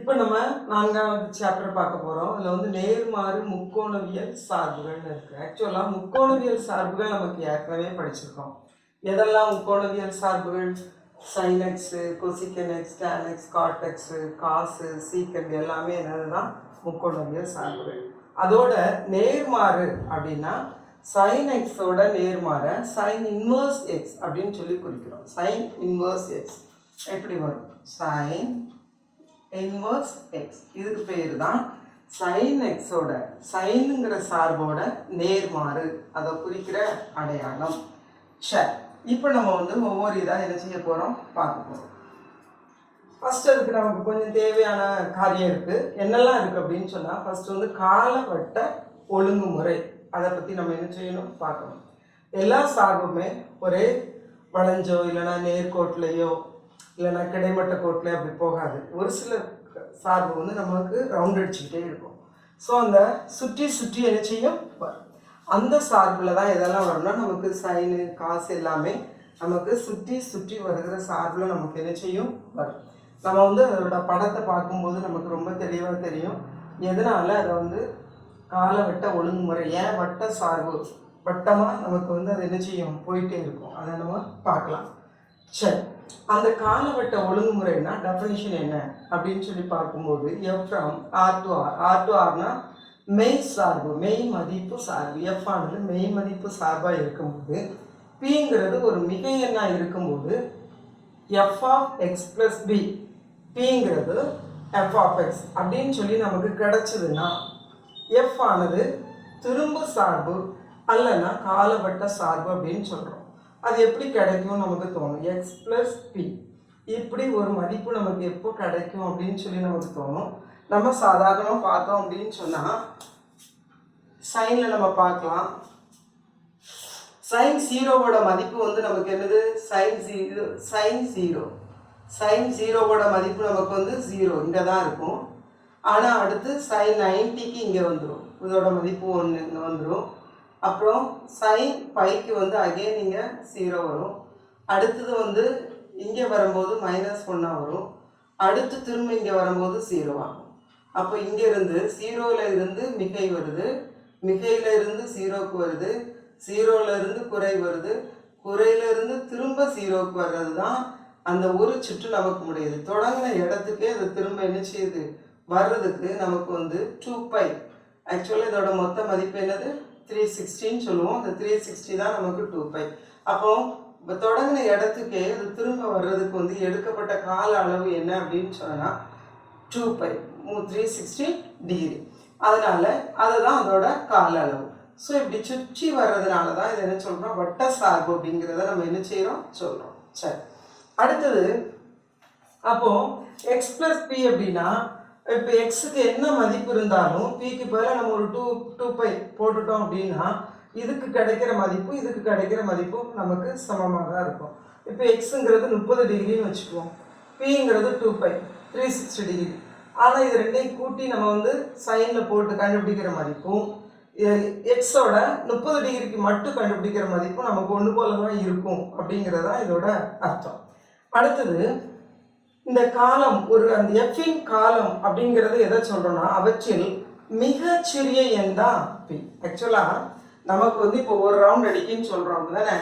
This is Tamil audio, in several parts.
இப்போ நம்ம 4வது சாப்டர் பார்க்க போகிறோம். அதில் வந்து நேர்மாறு முக்கோணவியல் சார்புகள்னு இருக்குது. ஆக்சுவலாக முக்கோணவியல் சார்புகள் நமக்கு ஏற்கனவே படிச்சிருக்கோம். எதெல்லாம் முக்கோணவியல் சார்புகள்? sin x, cosecant x, tan x, cot x, cos, secant எல்லாமே என்னதுதான் முக்கோணவியல் சார்புகள். அதோட நேர்மாறு அப்படின்னா sin x ஓட நேர்மாற sin inverse x அப்படின்னு சொல்லி குறிக்கிறோம். sin inverse x எப்படி வரும்? sin inverse x இதுக்கு பேர் தான் sin x ஓட sinங்கிற சார்போட நேர்மாறு அதை குறிக்கிற அடையாளம். சரி, இப்போ நம்ம வந்து ஒவ்வொரு இதாக என்ன செய்ய போகிறோம் பார்க்க போகிறோம். ஃபர்ஸ்ட் அதுக்கு நமக்கு கொஞ்சம் தேவையான காரியம் இருக்குது. என்னெல்லாம் இருக்குது அப்படின்னு சொன்னால், ஃபர்ஸ்ட் வந்து காலவட்ட ஒழுங்குமுறை அதை பற்றி நம்ம என்ன செய்யணும் பார்க்கணும். எல்லா சார்புமே ஒரே வளைஞ்சோ இல்லைன்னா நேர்கோட்டிலையோ இல்லைன்னா கிடைமட்ட கோட்டில் அப்படி போகாது. ஒரு சில சார்பு வந்து நமக்கு ரவுண்ட் அடிச்சுக்கிட்டே இருக்கும். ஸோ அந்த சுற்றி சுற்றி என்ன செய்யும் வரும். அந்த சார்பில் தான் எதெல்லாம் வரும்னா நமக்கு சைனு காசு எல்லாமே நமக்கு சுற்றி சுற்றி வருகிற சார்பில் நமக்கு என்ன செய்யும் வரும். நம்ம வந்து அதோட படத்தை பார்க்கும்போது நமக்கு ரொம்ப தெளிவாக தெரியும் எதனால அதை வந்து காலவட்ட ஒழுங்குமுறை. ஏன் வட்ட சார்பு வட்டமாக நமக்கு வந்து அது என்ன செய்யும் போயிட்டே இருக்கும். அதை நம்ம பார்க்கலாம். சரி, அந்த காலவட்ட ஒழுங்குமுறைனா டெஃபினிஷன் என்ன அப்படின்னு சொல்லி பார்க்கும்போது F from R to R. R to ஆர்னா மெய் சார்பு, மெய் மதிப்பு சார்பு. எஃப் ஆனது மெய் மதிப்பு சார்பாக இருக்கும்போது பிங்கிறது ஒரு மிகை எண்ணாக இருக்கும்போது F of X plus P, பிங்கிறது எஃப் ஆஃப் எக்ஸ் அப்படின்னு சொல்லி நமக்கு கிடைச்சதுன்னா எஃப் ஆனது திரும்ப சார்பு அல்லனா காலவட்ட சார்பு அப்படின்னு சொல்கிறோம். அது எப்படி கிடைக்கும் நமக்கு தோணும்? எக்ஸ் பிளஸ் பி இப்படி ஒரு மதிப்பு நமக்கு எப்போ கிடைக்கும் அப்படின்னு சொல்லி நமக்கு தோணும். நம்ம சாதாரணமாக பார்த்தோம் அப்படின்னு சொன்னால் சைனில் நம்ம பார்க்கலாம். சைன் ஜீரோவோட மதிப்பு வந்து நமக்கு என்னது? சைன் ஜீரோவோட மதிப்பு நமக்கு வந்து 0 இங்கே தான் இருக்கும். ஆனால் அடுத்து சைன் 90க்கு இங்கே வந்துடும். இதோட மதிப்பு 1 இங்கே வந்துடும். அப்புறம் சைன் பைக்கு வந்து அகைன் இங்கே 0 வரும். அடுத்தது வந்து இங்கே வரும்போது -1 வரும். அடுத்து திரும்ப இங்கே வரும்போது 0 ஆகும். அப்போ இங்கேருந்து 0ல் இருந்து மிகை வருது, மிகையில் இருந்து 0க்கு வருது, 0ல் இருந்து குறை வருது, குறையிலிருந்து திரும்ப 0க்கு வர்றது தான் அந்த ஒரு சுற்று நமக்கு முடியுது. தொடங்கின இடத்துக்கே அது திரும்ப என்ன செய்யுது வர்றதுக்கு நமக்கு வந்து 2π. ஆக்சுவலாக இதோட மொத்த மதிப்பு என்னது? 360 சொல்லுவோம். அந்த 360 தான் நமக்கு 2π. அப்போ தொடங்கின இடத்துக்கே அது திரும்ப வர்றதுக்கு வந்து எடுக்கப்பட்ட கால அளவு என்ன அப்படின்னு சொன்னால் 2π 360 டிகிரி. அதனால அதுதான் அதோட கால அளவு. ஸோ இப்படி சுற்றி வர்றதுனால தான் இது என்ன சொல்கிறோம்? வட்ட சார்பு அப்படிங்கிறத நம்ம என்ன செய்கிறோம் சொல்கிறோம். சரி, அடுத்தது அப்போ எக்ஸ் பிளஸ் பி அப்படின்னா இப்போ எக்ஸுக்கு என்ன மதிப்பு இருந்தாலும் பிக்கு பதிலாக நம்ம ஒரு 2π போட்டுட்டோம் அப்படின்னா இதுக்கு கிடைக்கிற மதிப்பு இதுக்கு கிடைக்கிற மதிப்பும் நமக்கு சமமாக தான் இருக்கும். இப்போ எக்ஸுங்கிறது 30 டிகிரின்னு வச்சுக்குவோம், பிங்கிறது 2π 360 டிகிரி. ஆனால் இது ரெண்டையும் கூட்டி நம்ம வந்து சைனில் போட்டு கண்டுபிடிக்கிற மதிப்பும் எக்ஸோட 30 டிகிரிக்கு மட்டும் கண்டுபிடிக்கிற மதிப்பும் நமக்கு ஒன்று போல தான் இருக்கும் அப்படிங்கிறது தான் இதோட அர்த்தம். அடுத்தது இந்த காலம் ஒரு அந்த எஃபின் காலம் அப்படிங்கிறது எதை சொல்கிறோன்னா அவற்றில் மிகச்சிறிய எண் தான் பி. ஆக்சுவலாக நமக்கு வந்து இப்போ ஒரு ரவுண்ட் அடிக்குன்னு சொல்கிறோம் தானே.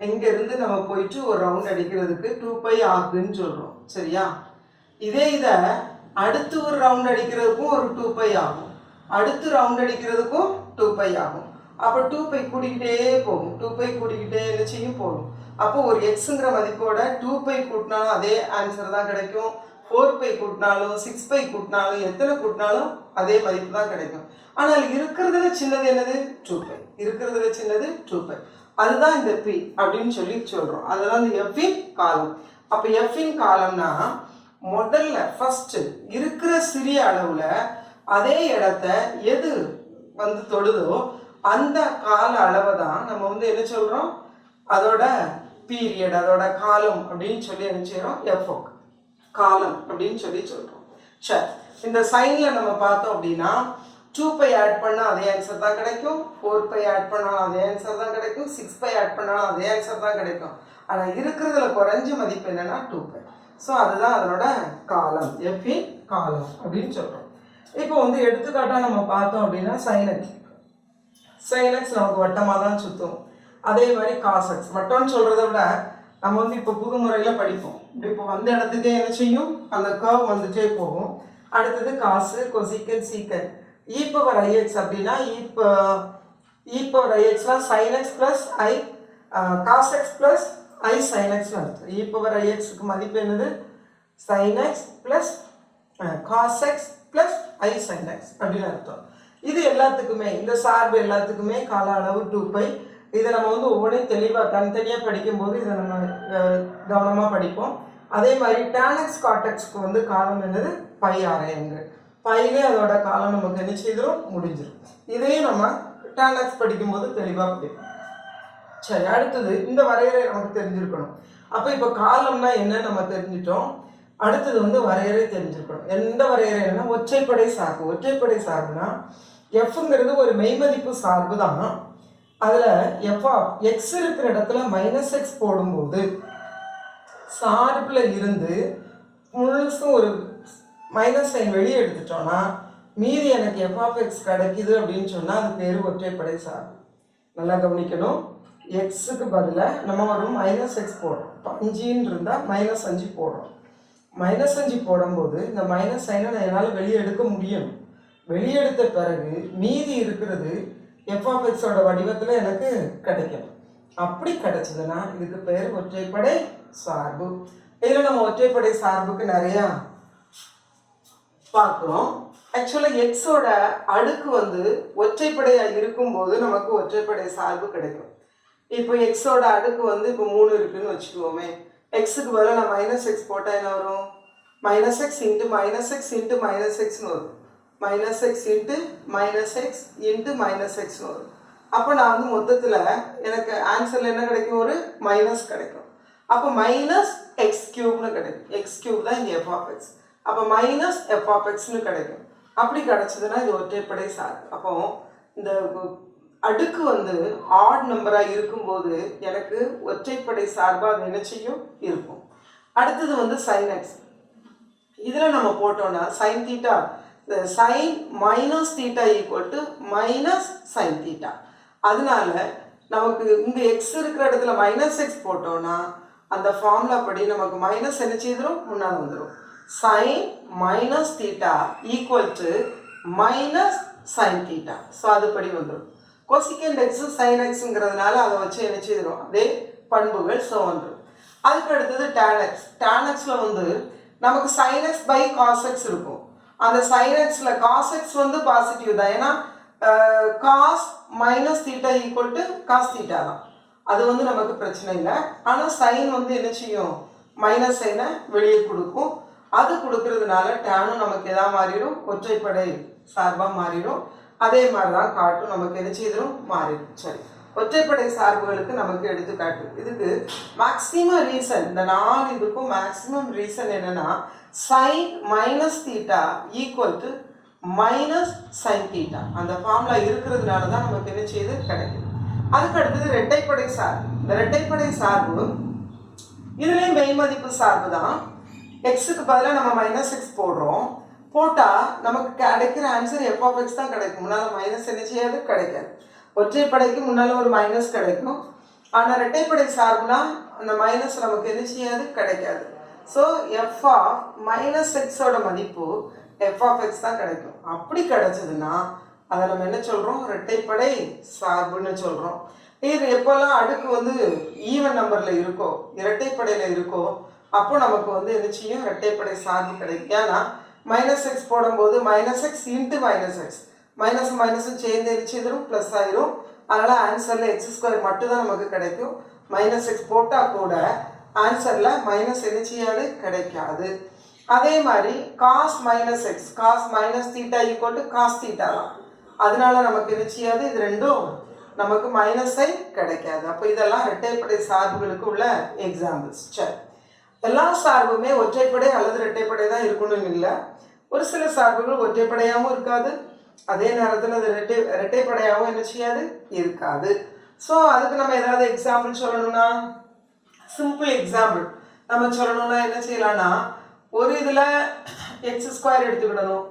இங்கேருந்து நம்ம போயிட்டு ஒரு ரவுண்ட் அடிக்கிறதுக்கு 2π ஆகுதுன்னு சொல்கிறோம். சரியா? இதே இதை அடுத்து ஒரு ரவுண்ட் அடிக்கிறதுக்கும் ஒரு 2π ஆகும், அடுத்து ரவுண்ட் அடிக்கிறதுக்கும் 2π ஆகும். அப்போ 2π கூட்டிக்கிட்டே போகும், 2π கூட்டிக்கிட்டே என்ன செய்யும் போகும். அப்போ ஒரு எக்ஸுங்கிற மதிப்போட 2π கூட்டினாலும் அதே ஆன்சர் தான் கிடைக்கும், 4π கூட்டினாலும் 6π கூட்டினாலும் எத்தனை கூட்டினாலும் அதே மதிப்பு தான் கிடைக்கும். ஆனால் இருக்கிறதுல சின்னது என்னது? 2π. இருக்கிறதுல சின்னது 2π. அதுதான் இந்த பி அப்படின்னு சொல்லி சொல்கிறோம். அதுதான் இந்த எஃபின் காலம். அப்போ எஃபின் காலம்னா முதல்ல ஃபர்ஸ்ட் இருக்கிற சிறிய அளவுல அதே இடத்த எது வந்து தொடுதோ அந்த கால அளவை தான் நம்ம வந்து என்ன சொல்றோம்? அதோட பீரியட், அதோட காலம் அப்படின்னு சொல்லி என்ன செய்யறோம்? எஃப்ஓ காலம் அப்படின்னு சொல்லி சொல்றோம். சரி, இந்த சைன்ல நம்ம பார்த்தோம் அப்படின்னா 2π ஆட் பண்ணால் அதே ஆன்சர் தான் கிடைக்கும், 4π ஆட் பண்ணாலும் அதே ஆன்சர் தான் கிடைக்கும், 6π ஆட் பண்ணாலும் அதே ஆன்சர் தான் கிடைக்கும். ஆனால் இருக்கிறதுல குறைஞ்ச மதிப்பு என்னன்னா 2π. ஸோ அதுதான் அதனோட காலம், எஃபின் காலம் அப்படின்னு சொல்கிறோம். இப்போ வந்து எடுத்துக்காட்டாக நம்ம பார்த்தோம் அப்படின்னா சைனக்ஸ். சைனக்ஸ் நமக்கு வட்டமாக தான் சுற்றும். அதே மாதிரி காசக்ஸ் வட்டம்னு சொல்கிறத விட நம்ம வந்து இப்போ புது முறையில் படிப்போம். இப்போ வந்த இடத்துக்கே என்ன செய்யும், அந்த கர்வ் வந்துட்டே போகும். அடுத்தது காசு, கொசிக்கன், சீக்கன். இ பவர் ஐஎக்ஸ் அப்படின்னா இ பவர் ஐஎக்ஸ்லாம் சைனக்ஸ் ப்ளஸ் ஐ காசக்ஸ் ப்ளஸ் ஐ சைனக்ஸ்னு அர்த்தம். இ பவர் ஐஎக்ஸுக்கு மதிப்பு என்னது, சைனக்ஸ் ப்ளஸ் காசக்ஸ் ப்ளஸ் ஐ சைனக்ஸ் அப்படின்னு அர்த்தம். இது எல்லாத்துக்குமே, இந்த சார்பு எல்லாத்துக்குமே கால அளவு 2π. இதை நம்ம வந்து ஒவ்வொன்றையும் தெளிவாக தனித்தனியாக படிக்கும்போது இதை நம்ம கவனமாக படிப்போம். அதே மாதிரி டேனக்ஸ் காட்டக்ஸ்க்கு வந்து காலம் என்னது, π/2. பையிலே அதோட காலம் நமக்கு என்ன செய்திடும், முடிஞ்சிடும். இதையும் நம்ம டேனக்ஸ் படிக்கும்போது தெளிவாக படிப்போம். சரி, அடுத்தது இந்த வரையறை நமக்கு தெரிஞ்சிருக்கணும். அப்போ இப்போ காலம்னா என்ன நம்ம தெரிஞ்சிட்டோம். அடுத்தது வந்து வரையறை தெரிஞ்சிருக்கணும். எந்த வரையறைன்னா ஒற்றைப்படை சார்பு. ஒற்றைப்படை சார்புனா எஃப்ங்கிறது ஒரு மெய்மதிப்பு சார்பு தான். அதில் எக்ஸ் இருக்கிற இடத்துல -x போடும்போது சார்பில் இருந்து முழுசும் ஒரு மைனஸ் சைன் வெளியே எடுத்துட்டோம்னா மீதி எனக்கு f(x) கிடைக்குது அப்படின்னு சொன்னால் அது பேர் ஒற்றைப்படை சார்பு. நல்லா கவனிக்கணும். எக்ஸுக்கு பதிலாக நம்ம ஒரு -x போடுறோம். இப்போ 5 இருந்தால் -5 போடுறோம். -5 போடும்போது இந்த மைனஸ் சைனை நான் என்னால் வெளியே எடுக்க முடியும். வெளியெடுத்த பிறகு மீதி இருக்கிறது f(x)ஓட வடிவத்தில் எனக்கு கிடைக்கும். அப்படி கிடைச்சதுன்னா இதுக்கு பேர் ஒற்றைப்படை சார்பு. இதில் நம்ம ஒற்றைப்படை சார்புக்கு நிறையா பார்க்குறோம். ஆக்சுவலாக எக்ஸோட அடுக்கு வந்து ஒற்றைப்படையாக இருக்கும்போது நமக்கு ஒற்றைப்படை சார்பு கிடைக்கும். இப்போ எக்ஸோட அடுக்கு வந்து இப்போ 3 இருக்குன்னு வச்சுக்குவோமே. எக்ஸுக்கு பதிலாக நான் -x போட்டால் என்ன வரும், -x இன்ட்டு -x இன்ட்டு -xன்னு வரும். -x இன்ட்டு -x வரும். அப்போ நான் வந்து மொத்தத்தில் எனக்கு ஆன்சரில் என்ன கிடைக்கும், ஒரு மைனஸ் கிடைக்கும். அப்போ -x³ கிடைக்கும். x³ தான் இங்கே f(x). அப்போ -f(x)ன்னு கிடைக்கும். அப்படி கிடைச்சதுன்னா இது ஒற்றைப்படை சார்பு. அப்போ இந்த அடுக்கு வந்து ஆட் நம்பராக இருக்கும்போது எனக்கு ஒற்றைப்படை சார்பாக அது என்ன செய்யும், இருக்கும். அடுத்தது வந்து சைனக்ஸ். இதில் நம்ம போட்டோம்னா sine theta sine minus theta equal to minus sine theta. அதனால நமக்கு இங்கே எக்ஸ் இருக்கிற இடத்துல -x போட்டோம்னா அந்த ஃபார்முலா படி நமக்கு மைனஸ் என்ன செய்திடும், முன்னால் வந்துடும். Sine minus theta equal to minus sine theta. So அதுபடி வந்துடும். கொசிகண்ட் எக்ஸு சைன் எக்ஸுங்கிறதுனால அதை வச்சு என்ன செய்திடும், அதே பண்புகள் ஸோ வந்துடும். அதுக்கு அடுத்தது டேனக்ஸ். டேனக்ஸில் வந்து நமக்கு sin x by cos x இருக்கும். அந்த sin xல cos x வந்து பாசிட்டிவ் தான். ஏன்னா cos minus theta equal to cos theta தான். அது வந்து நமக்கு பிரச்சனை இல்லை. ஆனால் சைன் வந்து என்ன செய்யும், மைனஸ் சைனை வெளியே கொடுக்கும். அது கொடுக்கறதுனால டேனும் நமக்கு எதாவது மாறிடும், ஒற்றைப்படை சார்பாக மாறிடும். அதே மாதிரி தான் காட்டும் நமக்கு என்ன செய்திடும், மாறிடும். சரி, ஒற்றைப்படை சார்புகளுக்கு நமக்கு எடுத்துக்காட்டு. இதுக்கு மேக்ஸிமம் ரீசன், இந்த 4 இதுக்கும் மேக்ஸிமம் ரீசன் என்னன்னா sine minus theta equal to minus sine theta. அந்த ஃபார்முலா இருக்கிறதுனால தான் நமக்கு என்ன செய்யுது, கிடைக்குது. அதுக்கு அடுத்தது இரட்டைப்படை சார்பு. இந்த இரட்டைப்படை சார்பு இதுலேயும் மெய்மதிப்பு சார்பு தான். எக்ஸுக்கு பதிலாக நம்ம -x போடுறோம். போட்டால் நமக்கு கிடைக்கிற ஆன்சர் f(x) தான் கிடைக்கும். முன்னால் மைனஸ் என்ன செய்யாது, கிடைக்காது. ஒற்றைப்படைக்கு முன்னால் ஒரு மைனஸ் கிடைக்கும். ஆனால் இரட்டைப்படை சார்புனா அந்த மைனஸ் நமக்கு என்ன செய்யாது, கிடைக்காது. ஸோ f(-x)ஓட மதிப்பு f(x) தான் கிடைக்கும். அப்படி கிடைச்சதுன்னா அதை நம்ம என்ன சொல்கிறோம், இரட்டைப்படை சார்புன்னு சொல்கிறோம். இது எப்போல்லாம் அடுக்கு வந்து ஈவன் நம்பரில் இருக்கோ, இரட்டைப்படையில் இருக்கோ, அப்போ நமக்கு வந்து என்ன செய்யும், இரட்டைப்படை சார்பு கிடைக்கும். ஏன்னா -x போடும்போது -x இன்ட்டு -x மைனஸ் மைனஸும் சேர்ந்து எரிச்சிடும், ப்ளஸ் ஆயிரும். அதனால் ஆன்சரில் x² மட்டும்தான் நமக்கு கிடைக்கும். -x போட்டால் கூட ஆன்சரில் மைனஸ் என்ன செய்யாது, கிடைக்காது. அதே மாதிரி cos -x cos minus theta equal to cos theta தான். அதனால நமக்கு என்ன செய்யாது, இது ரெண்டும் நமக்கு மைனஸை கிடைக்காது. அப்போ இதெல்லாம் இரட்டைப்படை சார்புகளுக்கு உள்ள எக்ஸாம்பிள்ஸ். சரி, எல்லா சார்புமே ஒற்றைப்படை அல்லது இரட்டைப்படை தான் இருக்கணும்னு இல்லை. ஒரு சில சார்புகள் ஒற்றைப்படையாகவும் இருக்காது, அதே நேரத்தில் அது இரட்டைப்படையாகவும் என்ன செய்யாது, இருக்காது. ஸோ அதுக்கு நம்ம ஏதாவது எக்ஸாம்பிள் சொல்லணும்னா, சிம்பிள் எக்ஸாம்பிள் நம்ம சொல்லணும்னா என்ன செய்யலாம்னா ஒரு இதில் x² எடுத்துக்கிடணும்,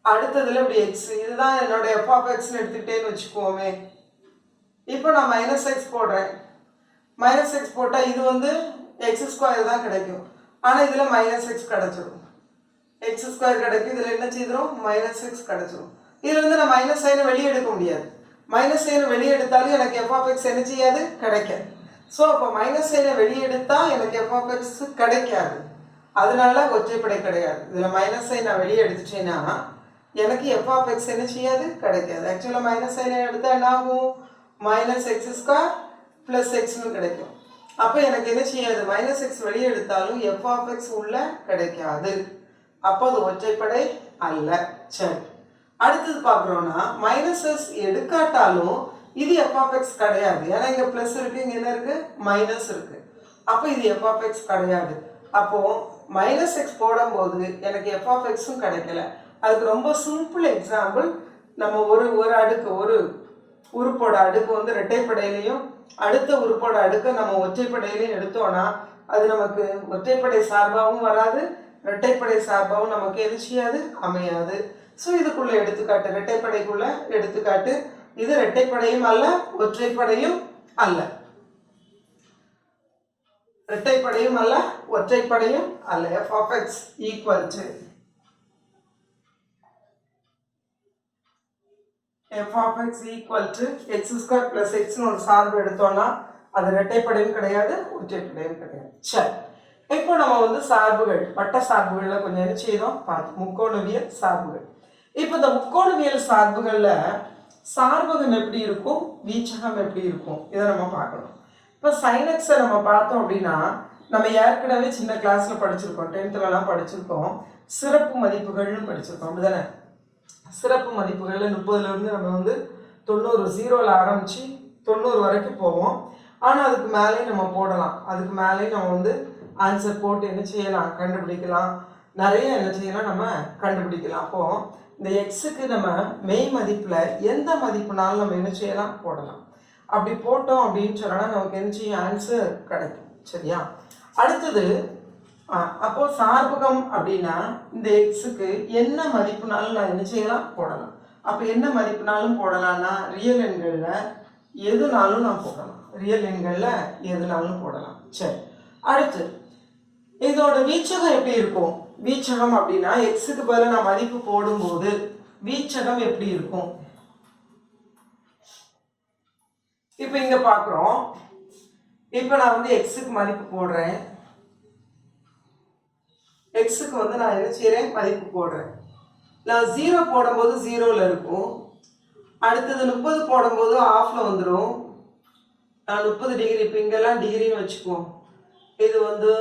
அடுத்ததில் இப்படி x, இதுதான் என்னோட f(x)ன்னு எடுத்துக்கிட்டேன்னு வச்சுக்குவோமே. இப்போ நான் -x போடுறேன், -x போட்டால் இது வந்து x² தான் கிடைக்கும், ஆனால் இதில் -x கிடச்சிடும், x² கிடைக்கும், இதில் என்ன செய்திரும் -x கிடச்சிடும். இதில் வந்து நான் மைனஸ் சைனை வெளியே எடுக்க முடியாது, மைனஸ் சைனை வெளியே எடுத்தாலும் எனக்கு f(x) என்ன செய்யாது கிடைக்காது. ஸோ அப்போ மைனஸ் சைனை வெளியே எடுத்தால் எனக்கு f(x) கிடைக்காது, அதனால ஒற்றைப்படை கிடையாது. இதில் மைனஸ் சைன் நான் வெளியே எடுத்துட்டேன்னா எனக்கு f(x) என்ன செய்யாது கிடைக்காது. ஆக்சுவலாக மைனஸ் சைனை எடுத்தால் என்ன ஆகும், -x² + xன்னு கிடைக்கும். அப்போ எனக்கு என்ன செய்யாது, -x வெளியே எடுத்தாலும் f(x) உள்ள கிடைக்காது, அப்போ அது ஒற்றைப்படை அல்ல. சரி, அடுத்தது பார்க்குறோன்னா -s எடுக்காட்டாலும் இது f(x) கிடையாது, ஏன்னா இங்கே ப்ளஸ் இருக்குது, இங்கே என்ன இருக்குது மைனஸ் இருக்குது, அப்போ இது f(x) கிடையாது. அப்போது -x போடும்போது எனக்கு f(x)ம் கிடைக்கல. அதுக்கு ரொம்ப சிம்பிள் எக்ஸாம்பிள், நம்ம ஒரு அடுக்கு, ஒரு உறுப்போட அடுக்கு வந்து இரட்டைப்படையிலையும் அடுத்த உறுப்போட அடுக்கை நம்ம ஒற்றைப்படையிலையும் எடுத்தோன்னா அது நமக்கு ஒற்றைப்படை சார்பாகவும் வராது, இரட்டைப்படை சார்பாகவும் நமக்கு எது செய்யாது அமையாது. ஸோ இதுக்குள்ள எடுத்துக்காட்டு, இரட்டைப்படைக்குள்ள எடுத்துக்காட்டு, இது இரட்டைப்படையும் அல்ல ஒற்றைப்படையும் அல்ல, இரட்டைப்படையும் அல்ல ஒற்றைப்படையும் அல்ல. f(x) = f(x) = x² + xன்னு ஒரு சார்பு எடுத்தோம்னா அது இரட்டைப்படையும் கிடையாது ஒற்றைப்படையும் கிடையாது. சரி, இப்போ நம்ம வந்து சார்புகள், வட்ட சார்புகளில் கொஞ்சம் என்ன செய்தோம் பார்த்தோம், முக்கோணவியல் சார்புகள். இப்போ இந்த முக்கோணவியல் சார்புகளில் சார்பகம் எப்படி இருக்கும், வீச்சகம் எப்படி இருக்கும், இதை நம்ம பார்க்கணும். இப்போ sin x நம்ம பார்த்தோம் அப்படின்னா நம்ம ஏற்கனவே சின்ன கிளாஸில் படிச்சிருக்கோம், 10th படிச்சிருக்கோம், சிறப்பு மதிப்புகள்னு படிச்சிருக்கோம், அப்படிதானே. சிறப்பு மதிப்புகளில் 30லேருந்து நம்ம வந்து 90, 0ல் ஆரம்பித்து 90 வரைக்கும் போவோம். ஆனால் அதுக்கு மேலேயும் நம்ம போடலாம், அதுக்கு மேலேயும் நம்ம வந்து ஆன்சர் போட்டு என்ன செய்யலாம் கண்டுபிடிக்கலாம், நிறைய என்ன செய்யலாம் நம்ம கண்டுபிடிக்கலாம். அப்போது இந்த எக்ஸுக்கு நம்ம மெய் மதிப்பில் எந்த மதிப்புனாலும் நம்ம என்ன செய்யலாம் போடலாம். அப்படி போட்டோம் அப்படின்னு சொன்னால் நமக்கு என்ன செய்யும் ஆன்சர் கிடைக்கும். சரியா, அடுத்தது அப்போது சார்பகம் அப்படின்னா இந்த எக்ஸுக்கு என்ன மதிப்புனாலும் நான் என்ன செய்யலாம் போடலாம். அப்போ என்ன மதிப்புனாலும் போடலாம்னா ரியல் எண்களில் எதுனாலும் நான் போடலாம், ரியல் எண்களில் எதுனாலும் போடலாம். சரி, அடுத்து இதோட வீச்சகம் எப்படி இருக்கும், வீச்சகம் அப்படின்னா எக்ஸுக்கு பதிலாக நான் மதிப்பு போடும்போது வீச்சகம் எப்படி இருக்கும். இப்போ இங்கே பார்க்குறோம், இப்போ நான் வந்து எக்ஸுக்கு மதிப்பு போடுறேன், எக்ஸுக்கு வந்து நான் என்ன செய்கிறேன் மதிப்பு போடுறேன். நான் 0 போடும்போது 0ல் இருக்கும், அடுத்தது 30 போடும்போது ஆஃபில் வந்துடும். நான் 30 டிகிரி, இப்போ இங்கெல்லாம் டிகிரின்னு வச்சுக்குவோம், இது வந்து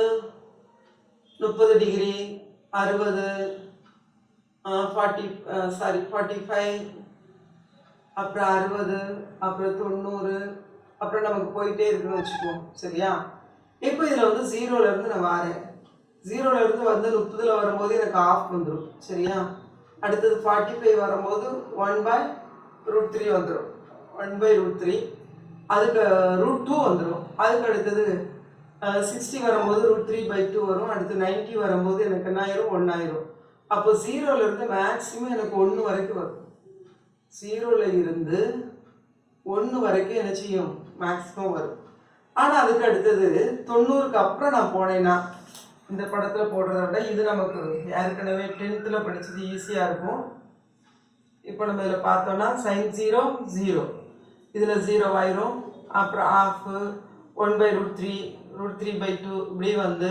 30 டிகிரி, 60, 45, அப்புறம் 60, அப்புறம் 90, அப்புறம் நமக்கு போயிட்டே இருக்குன்னு வச்சுக்குவோம். சரியா, இப்போ இதில் வந்து 0லேருந்து நான் வரேன், 0லேருந்து வந்து 30ல் வரும்போது எனக்கு ஆஃப் வந்துடும். சரியா, அடுத்தது 45 வரும்போது 1/√3 வந்துடும், 1/√3, அதுக்கு √2 வந்துடும். அதுக்கு அடுத்தது 60 வரும்போது √3/2 வரும், அடுத்து 90 வரும்போது எனக்கு என்ன ஆயிரும் 1 ஆயிரும். அப்போ 0லேருந்து மேக்ஸிமம் எனக்கு 1 வரைக்கும் வரும், 0ல் இருந்து 1 வரைக்கும் என்ன செய்யும் மேக்ஸிமம் வரும். ஆனால் அதுக்கு அடுத்தது 90க்கு அப்புறம் நான் போனேன்னா இந்த படத்தில் போடுறத விட இது நமக்கு ஏற்கனவே 10th படித்தது ஈஸியாக இருக்கும். இப்போ நம்ம இதில் பார்த்தோன்னா sin 0 0, இதில் 0 ஆயிரும், அப்புறம் ஆஃபு 1/√3, √3/2 இப்படி வந்து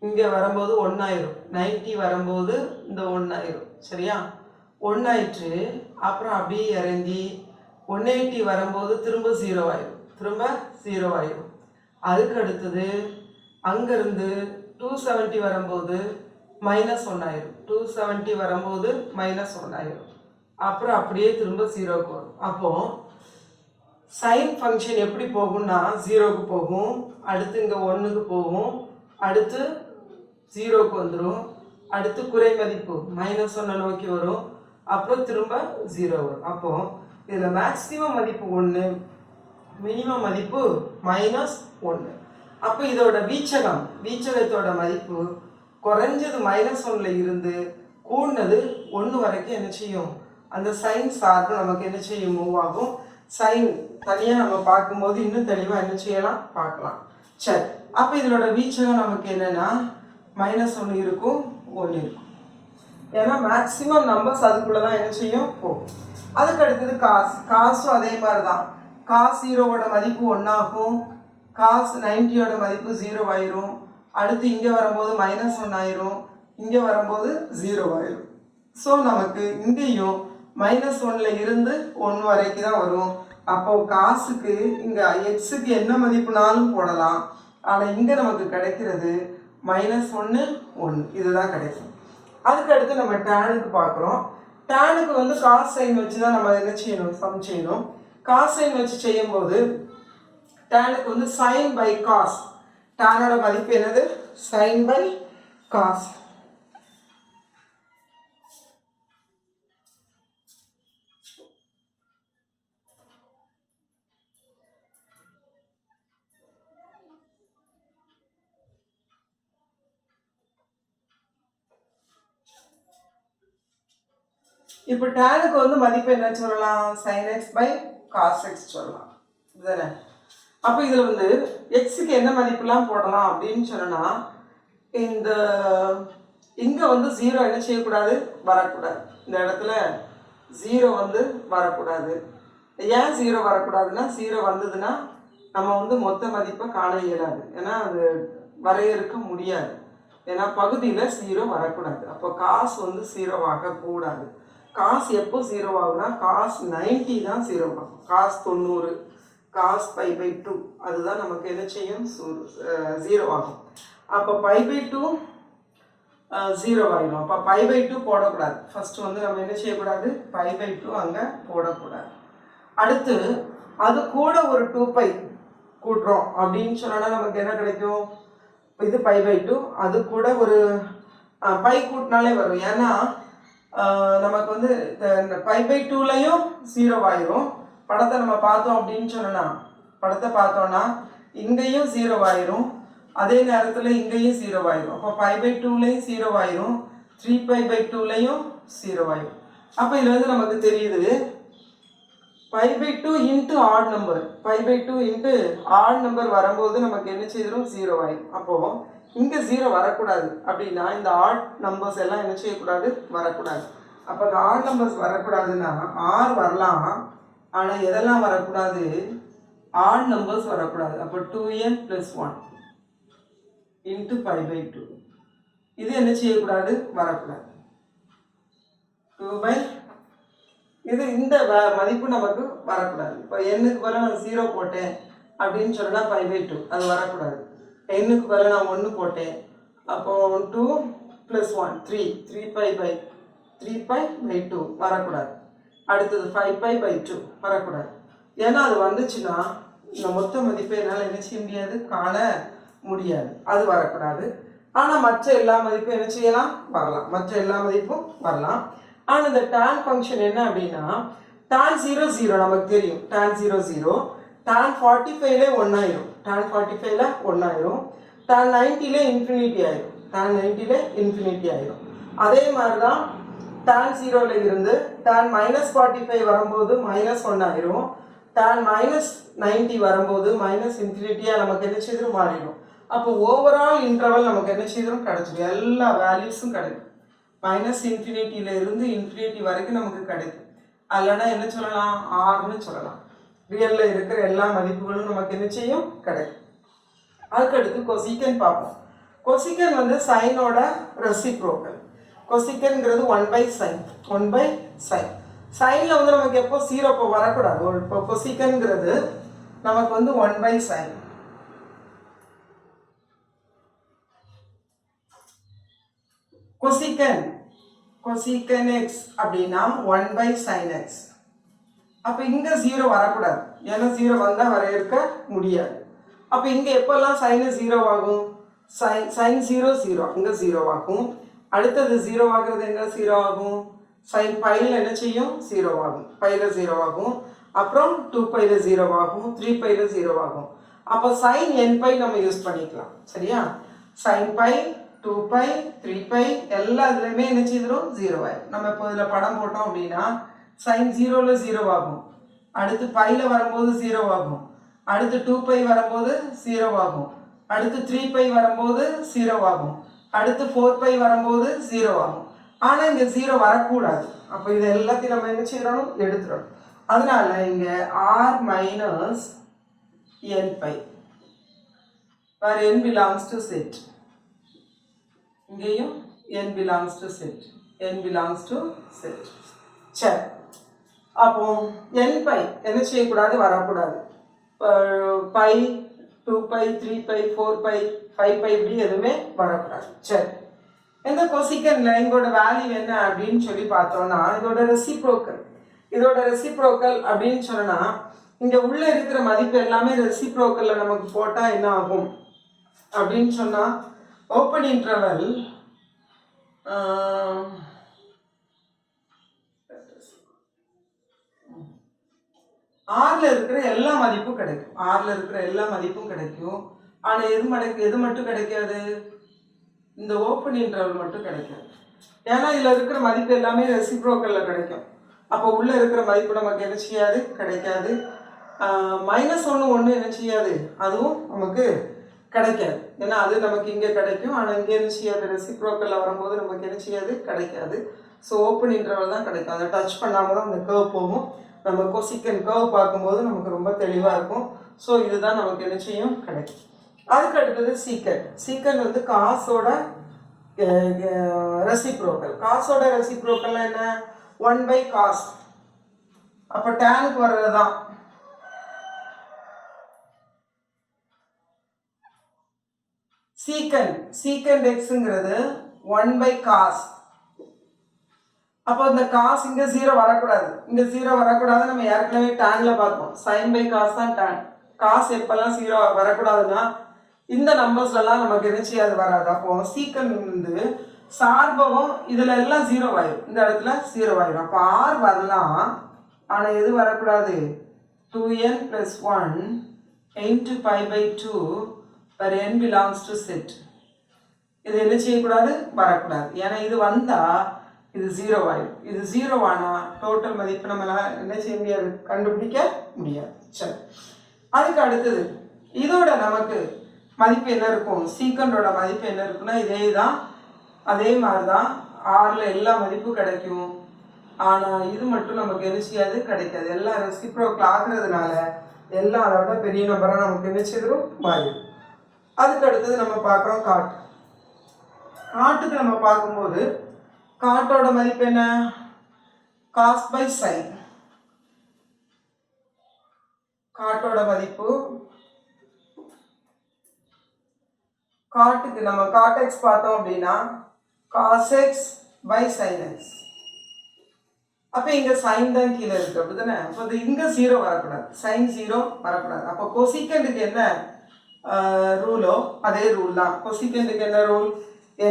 இங்கே வரும்போது 1 ஆயிரும், 90 வரும்போது இந்த 1 ஆயிரும். சரியா, 1 ஆயிடுச்சு, அப்புறம் அப்படியே இறங்கி 180 வரும்போது திரும்ப 0 ஆயிரும், திரும்ப 0 ஆயிரும். அதுக்கு அடுத்தது அங்கேருந்து 270 வரும்போது -1 ஆயிரும், 270 வரும்போது -1 ஆயிரும், அப்புறம் அப்படியே திரும்ப 0க்கு வரும். அப்போது சைன் ஃபங்க்ஷன் எப்படி போகும்னா 0க்கு போகும், அடுத்து இங்கே 1க்கு போகும், அடுத்து 0க்கு வந்துடும், அடுத்து குறை மதிப்பு -1 நோக்கி வரும், அப்புறம் திரும்ப 0 வரும். அப்போது இதில் மேக்ஸிமம் மதிப்பு 1, மினிமம் மதிப்பு -1. அப்போ இதோட வீச்சகத்தோட மதிப்பு குறைஞ்சது -1ல் இருந்து கூடினது 1 வரைக்கும் என்ன செய்யும், அந்த சைன் சார்பு நமக்கு என்ன செய்யும், மூவ் ஆகும். சைன் தனியாக நம்ம பார்க்கும்போது இன்னும் தெளிவாக என்ன செய்யலாம் பார்க்கலாம். சரி, அப்போ இதனோட வீச்சகம் நமக்கு என்னன்னா -1 இருக்கும், 1 இருக்கும். ஏன்னா மேக்சிமம் நம்பர்ஸ் அதுக்குள்ளே தான் என்ன செய்யும் போகும். அதுக்கு அடுத்தது காசும் அதே மாதிரி தான். காஸ் 0வோட மதிப்பு 1 ஆகும், காஸ் 90யோட மதிப்பு 0 ஆயிரும். அடுத்து இங்கே வரும்போது -1 ஆயிரும், இங்கே வரும்போது 0 ஆயிரும். ஸோ நமக்கு இங்கேயும் -1ல் இருந்து 1 வரைக்கும் தான் வரும். அப்போ காசுக்கு இங்கே எக்ஸுக்கு என்ன மதிப்புனாலும் போடலாம். ஆனால் இங்கே நமக்கு கிடைக்கிறது -1 1 இதுதான் கிடைக்கும். அதுக்கு அடுத்து நம்ம டேனுக்கு பார்க்குறோம். டேனுக்கு வந்து காஸ் சைன் வச்சு தான் நம்ம என்ன செய்யணும், சம் செய்யணும். காஸ் சைன் வச்சு செய்யும்போது டேனுக்கு வந்து சைன் பை காஸ், டேனோட மதிப்பு என்னது, சைன் பை காஸ். இப்போ டேனுக்கு வந்து மதிப்பு என்ன சொல்லலாம், sin x by cos x சொல்லலாம், இதுதானே. அப்போ இதில் வந்து எக்ஸுக்கு என்ன மதிப்புலாம் போடலாம் அப்படின்னு சொன்னா, இந்த இங்கே வந்து 0 என்ன செய்யக்கூடாது, வரக்கூடாது. இந்த இடத்துல 0 வந்து வரக்கூடாது. ஏன் 0 வரக்கூடாதுன்னா, 0 வந்ததுன்னா நம்ம வந்து மொத்த மதிப்பை காண இயலாது. ஏன்னா அது வரையறுக்க முடியாது. ஏன்னா பகுதியில் 0 வரக்கூடாது. அப்போ காசு வந்து 0 ஆகக்கூடாது. காசு எப்போ 0 ஆகுனா, காஸ் 90 தான் 0 ஆகும். காஸ் 90, காஸ் π/2 அதுதான் நமக்கு என்ன செய்யும், 0 ஆகும். அப்போ π/2 0 ஆகிடும். அப்போ π/2 போடக்கூடாது. ஃபஸ்ட்டு வந்து நம்ம என்ன செய்யக்கூடாது, π/2 அங்கே போடக்கூடாது. அடுத்து அது கூட ஒரு 2π கூட்டுறோம் அப்படின்னு சொன்னா நமக்கு என்ன கிடைக்கும், இது π/2 அது கூட ஒரு பை கூட்டினாலே வரும். ஏன்னா நமக்கு வந்து π/2லையும் 0 ஆயிரும். படத்தை நம்ம பார்த்தோம் அப்படின்னு சொன்னா, படத்தை பார்த்தோன்னா இங்கேயும் 0 ஆயிரும், அதே நேரத்தில் இங்கேயும் 0 ஆயிரும். அப்போ π/2லையும் 0 ஆயிரும், 3π/2லையும் 0 ஆயிரும். அப்போ இதில் வந்து நமக்கு தெரியுது π/2 into odd number, π/2 into odd number வரும்போது நமக்கு என்ன செய்திடும், 0 ஆயிரும். அப்போது இங்கே 0 வரக்கூடாது. அப்படின்னா இந்த ஆட் நம்பர்ஸ் எல்லாம் என்ன செய்யக்கூடாது, வரக்கூடாது. அப்போ இந்த ஆட் நம்பர்ஸ் வரக்கூடாதுன்னா ஆர் வரலாம், ஆனால் எதெல்லாம் வரக்கூடாது, ஆட் நம்பர்ஸ் வரக்கூடாது. அப்போ 2n + 1 இன்ட்டு π/2 இது என்ன செய்யக்கூடாது, வரக்கூடாது. 2 இது இந்த மதிப்பு நமக்கு வரக்கூடாது. இப்போ எண்ணுக்கு பதிலாக நான் 0 போட்டேன் அப்படின்னு சொன்னால் π/2 அது வரக்கூடாது. எண்ணுக்கு பதிலாக நான் 1 போட்டேன், அப்போ 2 + 1 3π/2 வரக்கூடாது. அடுத்தது 5π/2 வரக்கூடாது. ஏன்னா அது வந்துச்சுன்னா இந்த மொத்த மதிப்பை என்னால் என்ன செய்ய முடியாது, காண முடியாது. அது வரக்கூடாது. ஆனால் மற்ற எல்லா மதிப்பும் என்ன செய்யலாம், வரலாம். மற்ற எல்லா மதிப்பும் வரலாம். ஆனால் இந்த tan ஃபங்க்ஷன் என்ன அப்படின்னா, tan 0 0 நமக்கு தெரியும், tan 0 0, tan 45ல 1 ஆயிரும், tan 45ல 1 ஆயிரும், tan 90ல இன்ஃபினிட்டி ஆயிரும், tan 90ல இன்ஃபினிட்டி ஆயிரும். அதே மாதிரி தான் tan 0ல இருந்து tan -45 வரும்போது -1 ஆயிரும், tan -90 வரும்போது -இன்ஃபினிட்டியாக நமக்கு என்ன செய்திடும், மாறிடும். அப்போ ஓவரால் இன்டர்வல் நமக்கு என்ன செய்திடும், கிடைச்சிடும். எல்லா வேல்யூஸும் கிடைக்கும். -இன்ஃபினிட்டியில இருந்து இன்ஃபினிட்டி வரைக்கும் நமக்கு கிடைக்கும். அல்லனா என்ன சொல்லலாம், ஆர்னு சொல்லலாம். ரியல்ல இருக்கிற எல்லா மதிப்புகளும் நமக்கு என்ன செய்யும், கிடைக்கும். அதுக்கடுத்து கொசிக்கன் பார்ப்போம். கொசிக்கன் வந்து சைனோட ரெசிப்ரோக்கல். கொசிக்கன்ங்கிறது 1/sin, 1/sin. சைனில் வந்து நமக்கு எப்போ 0 இப்போ வரக்கூடாது. இப்போ கொசிக்கன்ங்கிறது நமக்கு வந்து 1/sin. கொசிக்கன் எக்ஸ் அப்படின்னா 1/sin x. அப்போ இங்கே 0 வரக்கூடாது. ஏன்னா 0 வந்தால் வரையறுக்க முடியாது. அப்போ இங்கே எப்போல்லாம் சைனு 0 ஆகும், sin 0 0 இங்கே 0 ஆகும். அடுத்தது 0 ஆகுறது எங்கே 0 ஆகும், sin பையில் என்ன செய்யும், 0 ஆகும், பையில் 0 ஆகும். அப்புறம் 2π 0 ஆகும், 3π 0 ஆகும். அப்போ sin n பை நம்ம யூஸ் பண்ணிக்கலாம். சரியா? sin பை 2 பை 3 பை எல்லா இதுலையுமே என்ன செய்திரும் 0 ஆயிடும். நம்ம இப்போ இதில் படம் போட்டோம் அப்படின்னா sin 0ல 0 ஆகும், அடுத்து பைல வரும்போது 0 ஆகும், அடுத்து 2 பை வரும்போது 0 ஆகும், அடுத்து 3 பை வரும்போது 0 ஆகும், அடுத்து 4 பை வரும்போது 0 ஆகும். ஆனால் இங்கே 0 வரக்கூடாது. அப்போ இது எல்லாத்தையும் நம்ம என்ன செய்யணும், எடுத்துடணும். அதனால இங்கே r minus n pi where n belongs to set. இங்கேயும் n belongs to set. n belongs to set. சரி, அப்போ n பை என்ன செய்யக்கூடாது, வரக்கூடாது. Pi 2 pi 3 pi 4 pi 5 pi இப்படி எதுவுமே வரக்கூடாது. சரி, இந்த கொசிக்கன்ல இதோட வேல்யூ என்ன அப்படின்னு சொல்லி பார்த்தோம்னா இதோட ரெசிப்ரோக்கல். இதோட ரெசிப்ரோக்கல் அப்படின்னு சொன்னா இங்க உள்ள இருக்கிற மதிப்பு எல்லாமே ரெசிப்ரோக்கல்ல நமக்கு போட்டா என்ன ஆகும் அப்படின்னு சொன்னா ஓப்பன் இன்டர்வல் ஆர்ல இருக்கிற எல்லா மதிப்பும் கிடைக்கும். ஆர்ல இருக்கிற எல்லா மதிப்பும் கிடைக்கும். ஆனா எது மட்டும் கிடைக்காது, இந்த ஓப்பன் இன்டர்வல் மட்டும் கிடைக்காது. ஏன்னா இதுல இருக்கிற மதிப்பு எல்லாமே ரெசிப்ரோக்கல்ல கிடைக்கும். அப்போ உள்ள இருக்கிற மதிப்பு நமக்கு என்ன செய்யாது, கிடைக்காது. -1 என்ன செய்யாது, அதுவும் நமக்கு கிடைக்காது. ஏன்னா அது நமக்கு இங்கே கிடைக்கும், ஆனால் இங்கே என்ன செய்யாது, ரெசிப்ரோக்கல்ல வரும்போது நமக்கு என்ன செய்யாது, கிடைக்காது. ஸோ ஓப்பன் இன்டர்வல் தான் கிடைக்கும். அதை டச் பண்ணாமல் தான் அந்த கர்வ் போகும். நம்ம கொசிக்கன் கர்வ் பார்க்கும்போது நமக்கு ரொம்ப தெளிவாக இருக்கும். ஸோ இதுதான் நமக்கு என்ன செய்யும், கிடைக்கும். அதுக்கு அடுத்தது சீக்கன். சீக்கன் வந்து காசோட ரெசிப்ரோக்கல். காசோட ரெசிப்ரோக்கல் என்ன, 1/cos. அப்போ டேனுக்கு வர்றது தான் சீக்கன். சீக்கண்ட் எக்ஸுங்கிறது 1/cos. அப்போ இந்த காஸ் இங்கே 0 வரக்கூடாது. இங்கே 0 வரக்கூடாது. நம்ம ஏற்கனவே டேன்ல பார்த்தோம். sin/cos தான் டேன். காஸ் எப்பெல்லாம் 0 வரக்கூடாதுன்னா இந்த நம்பர்ஸ்லாம் நமக்கு என்ன செய்யாது, வராது. அப்போ சீக்கன் வந்து சார்பகம் இதுல எல்லாம் 0 ஆயிடும். இந்த இடத்துல 0 ஆயிடும். அப்போ r வரலாம், ஆனால் எது வரக்கூடாது, 2n + 1 into π/2 where n belongs to set. இது என்ன செய்யக்கூடாது, வரக்கூடாது. ஏன்னா இது வந்தா இது 0 ஆயிடும். இது 0 ஆனா டோட்டல் மதிப்பு நம்மளால என்ன செய்ய முடியாது, கண்டுபிடிக்க முடியாது. சரி, அதுக்கு அடுத்தது இதோட நமக்கு மதிப்பு என்ன இருக்கும், சீக்கண்டோட மதிப்பு என்ன இருக்குன்னா இதே தான், அதே மாதிரி தான். ஆர்ல எல்லா மதிப்பும் கிடைக்கும். ஆனால் இது மட்டும் நமக்கு என்ன செய்யாது, கிடைக்காது. எல்லாம் ரெசிப்ரோக்கல் ஆகுறதுனால எல்லாம் அதோட பெரிய நம்பராக நமக்கு என்ன செய்திடும், மாறிடும். அதுக்கு அடுத்தது நம்ம பார்க்குறோம் காட். காட்டுக்கு நம்ம பார்க்கும்போது காட்டோட மதிப்பு என்ன, cos/sin. காட்டோட மதிப்பு காட்டுக்கு நம்ம cot x பார்த்தோம் அப்படின்னா cos x/sin x. அப்போ இங்கே சைன் தான் கீழே இருக்கு, அப்படிதானே? அப்போ இங்கே 0 வரக்கூடாது, sin 0 வரக்கூடாது. அப்போ கொசிக்கண்டுக்கு என்ன ரூலோ அதே ரூல் தான். கொசிக்கண்டுக்கு என்ன ரூல்,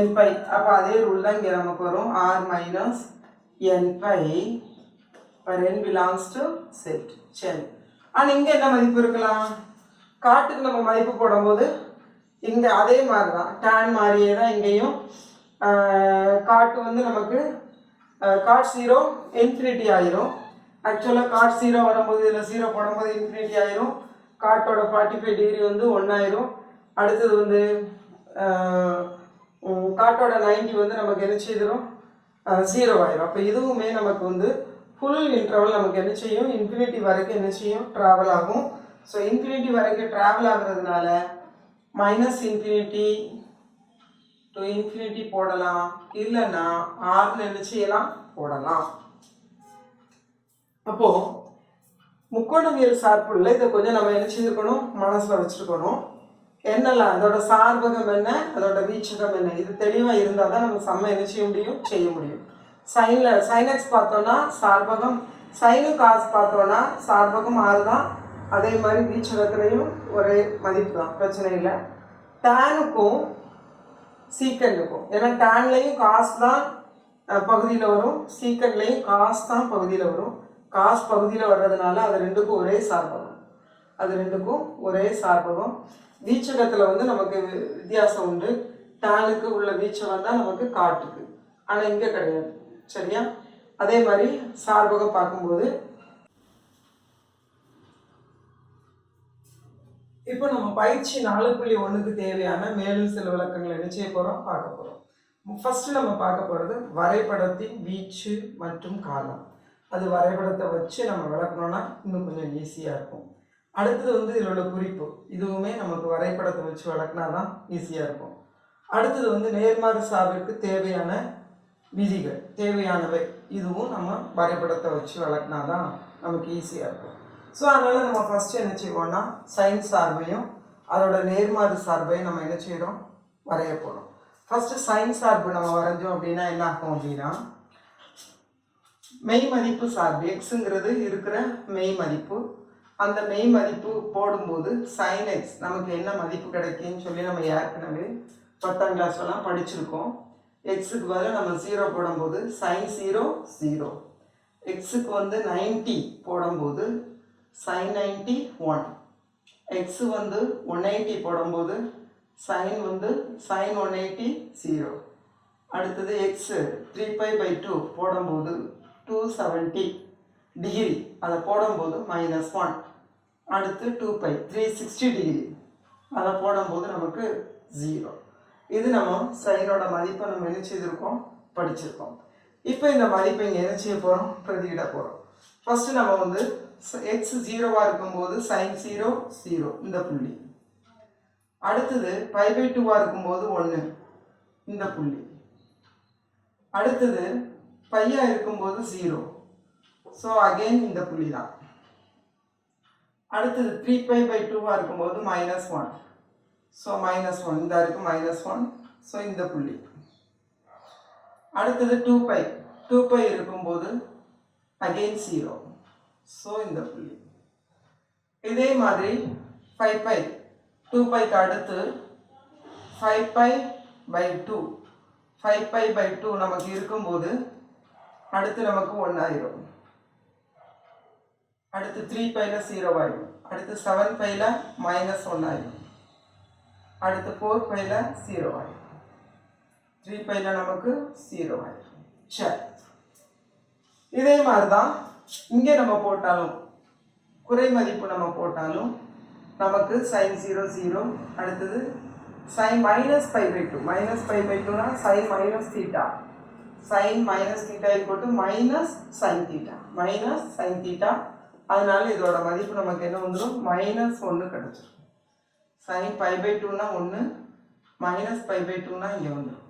n பை. அப்போ அதே ரூல் தான் இங்கே நமக்கு வரும், r minus n pi where n belongs to set. சரி, ஆனால் இங்கே என்ன மதிப்பு இருக்கலாம், காட்டுக்கு நம்ம மதிப்பு போடும்போது இங்கே அதே மாதிரி தான், டேன் மாதிரியே தான் இங்கேயும். காட்டு வந்து நமக்கு cot 0 இன்ஃபினிட்டி ஆயிரும். ஆக்சுவலாக cot 0 வரும்போது இதில் 0 போடும்போது இன்ஃபினிட்டி ஆயிரும். காட்டோட 45 டிகிரி வந்து 1 ஆயிரும். அடுத்தது வந்து காட்டோட 90 வந்து நமக்கு என்ன செய்திடும், 0 ஆயிரும். அப்போ இதுவுமே நமக்கு வந்து ஃபுல் இன்டர்வல் நமக்கு என்ன செய்யும், இன்ஃபினிட்டி வரைக்கும் என்ன செய்யும், ட்ராவல் ஆகும். ஸோ இன்ஃபினிட்டி வரைக்கும் ட்ராவல் ஆகுறதுனால -∞ to ∞ போடலாம், இல்லைன்னா ஆர்ல என்ன செய்யலாம், போடலாம். அப்போ முக்கோணவியல் சார்புள்ள இதை கொஞ்சம் நம்ம என்ன செய்திருக்கணும், மனசுல வச்சிருக்கணும். என்னெல்லாம் அதோட சார்பகம் என்ன, அதோட வீச்சகம் என்ன, இது தெளிவா இருந்தால் தான் நம்ம சம்ம என்ன செய்ய முடியும், செய்ய முடியும். sin x பார்த்தோம்னா சார்பகம், சைனு காஸ் பார்த்தோம்னா சார்பகம் 6 தான். அதே மாதிரி வீச்சகத்திலையும் ஒரே மதிப்பு தான், பிரச்சனை இல்லை. டேனுக்கும் சீக்கண்டுக்கும், ஏன்னா டேன்லையும் காஸ் தான் பகுதியில் வரும், சீக்கண்ட்லையும் காஸ் தான் பகுதியில் வரும். காஸ் பகுதியில் வர்றதுனால அது ரெண்டுக்கும் ஒரே சார்பகம். அது ரெண்டுக்கும் ஒரே சார்பகம். வீச்சகத்தில் வந்து நமக்கு வித்தியாசம் உண்டு. டேனுக்கு உள்ள வீச்சகம் தான் நமக்கு காட்டுக்கு, ஆனால் இங்கே கிடையாது. சரியா? அதே மாதிரி சார்பகம் பார்க்கும்போது இப்போ நம்ம பயிற்சி 4.1க்கு தேவையான மேலும் சில விளக்கங்களை என்ன செய்ய போகிறோம், பார்க்க போகிறோம். ஃபஸ்ட்டு நம்ம பார்க்க போகிறது வரைபடத்தின் வீச்சு மற்றும் காலம். அது வரைபடத்தை வச்சு நம்ம விளக்கணும்னா இன்னும் கொஞ்சம் ஈஸியாக இருக்கும். அடுத்தது வந்து இதில் உள்ள குறிப்பு, இதுவுமே நமக்கு வரைபடத்தை வச்சு விளக்குனா தான் ஈஸியாக இருக்கும். அடுத்தது வந்து நேர்மாறு சார்பிற்கு தேவையான விதிகள், தேவையானவை, இதுவும் நம்ம வரைபடத்தை வச்சு விளக்குனா தான் நமக்கு ஈஸியாக இருக்கும். ஸோ அதனால் நம்ம ஃபஸ்ட்டு என்ன செய்வோம்னா சைன் சார்பையும் அதோட நேர்மாறு சார்பையும் நம்ம என்ன செய்கிறோம், வரைய போகிறோம். ஃபஸ்ட்டு சைன் சார்பு நம்ம வரைஞ்சோம் அப்படின்னா என்ன ஆகும் அப்படின்னா, மெய் மதிப்பு சார்பு எக்ஸுங்கிறது இருக்கிற மெய் மதிப்பு. அந்த மெய் மதிப்பு போடும்போது சைன் எக்ஸ் நமக்கு என்ன மதிப்பு கிடைக்குன்னு சொல்லி நம்ம ஏற்கனவே 10ஆம் கிளாஸ்லாம் படிச்சிருக்கோம். எக்ஸுக்கு பதில் நம்ம 0 போடும்போது சைன் 0 0. எக்ஸுக்கு வந்து 90 போடும்போது சைன் 90 1. எக்ஸு வந்து 180 போடும்போது சைன் வந்து சைன் 180 0. அடுத்தது எக்ஸு 3π/2 போடும்போது 270 டிகிரி, அதை போடும்போது -1. அடுத்து 2π 360 டிகிரி, அதை போடும்போது நமக்கு 0. இது நம்ம சைனோட மதிப்பை நம்ம என்ன செய்திருக்கோம், படிச்சிருக்கோம். இப்போ இந்த மதிப்பை இங்கே என்ன செய்ய போகிறோம், பிரதியிட போகிறோம். ஃபஸ்ட்டு நம்ம வந்து எக்ஸ் 0வாக இருக்கும்போது சைன் 0 0 இந்த புள்ளி. அடுத்தது π/2வாக இருக்கும்போது 1 இந்த புள்ளி. அடுத்தது பையா இருக்கும்போது 0, ஸோ அகெயின் இந்த புள்ளி தான். அடுத்தது 3π/2வாக இருக்கும்போது -1, ஸோ -1 இந்த இருக்குது -1, ஸோ இந்த புள்ளி. அடுத்தது 2π இருக்கும்போது அகெயின் 0, ஸோ இந்த புள்ளி. இதே மாதிரி 5π 2πக்கு அடுத்து 5π/2 5π/2 நமக்கு இருக்கும்போது அடுத்து நமக்கு 1 ஆயிரும். அடுத்து 3πல 0 ஆயிரும். அடுத்து 7πல -1 ஆயிரும். அடுத்து 4πல 0 ஆயிரும். 3πல நமக்கு 0 ஆயிரும். சரி, இதே மாதிரி தான் இங்கே நம்ம போட்டாலும், குறை மதிப்பு நம்ம போட்டாலும் நமக்கு sin 0 0. அடுத்தது sin -π/2 -π/2னா sin -θ, sin -θ -sin θ அதனால இதோட மதிப்பு நமக்கு என்ன வந்துடும், -1 கிடைச்சிடும். sin π/2னா 1, -π/2னா இங்கே வந்துடும்.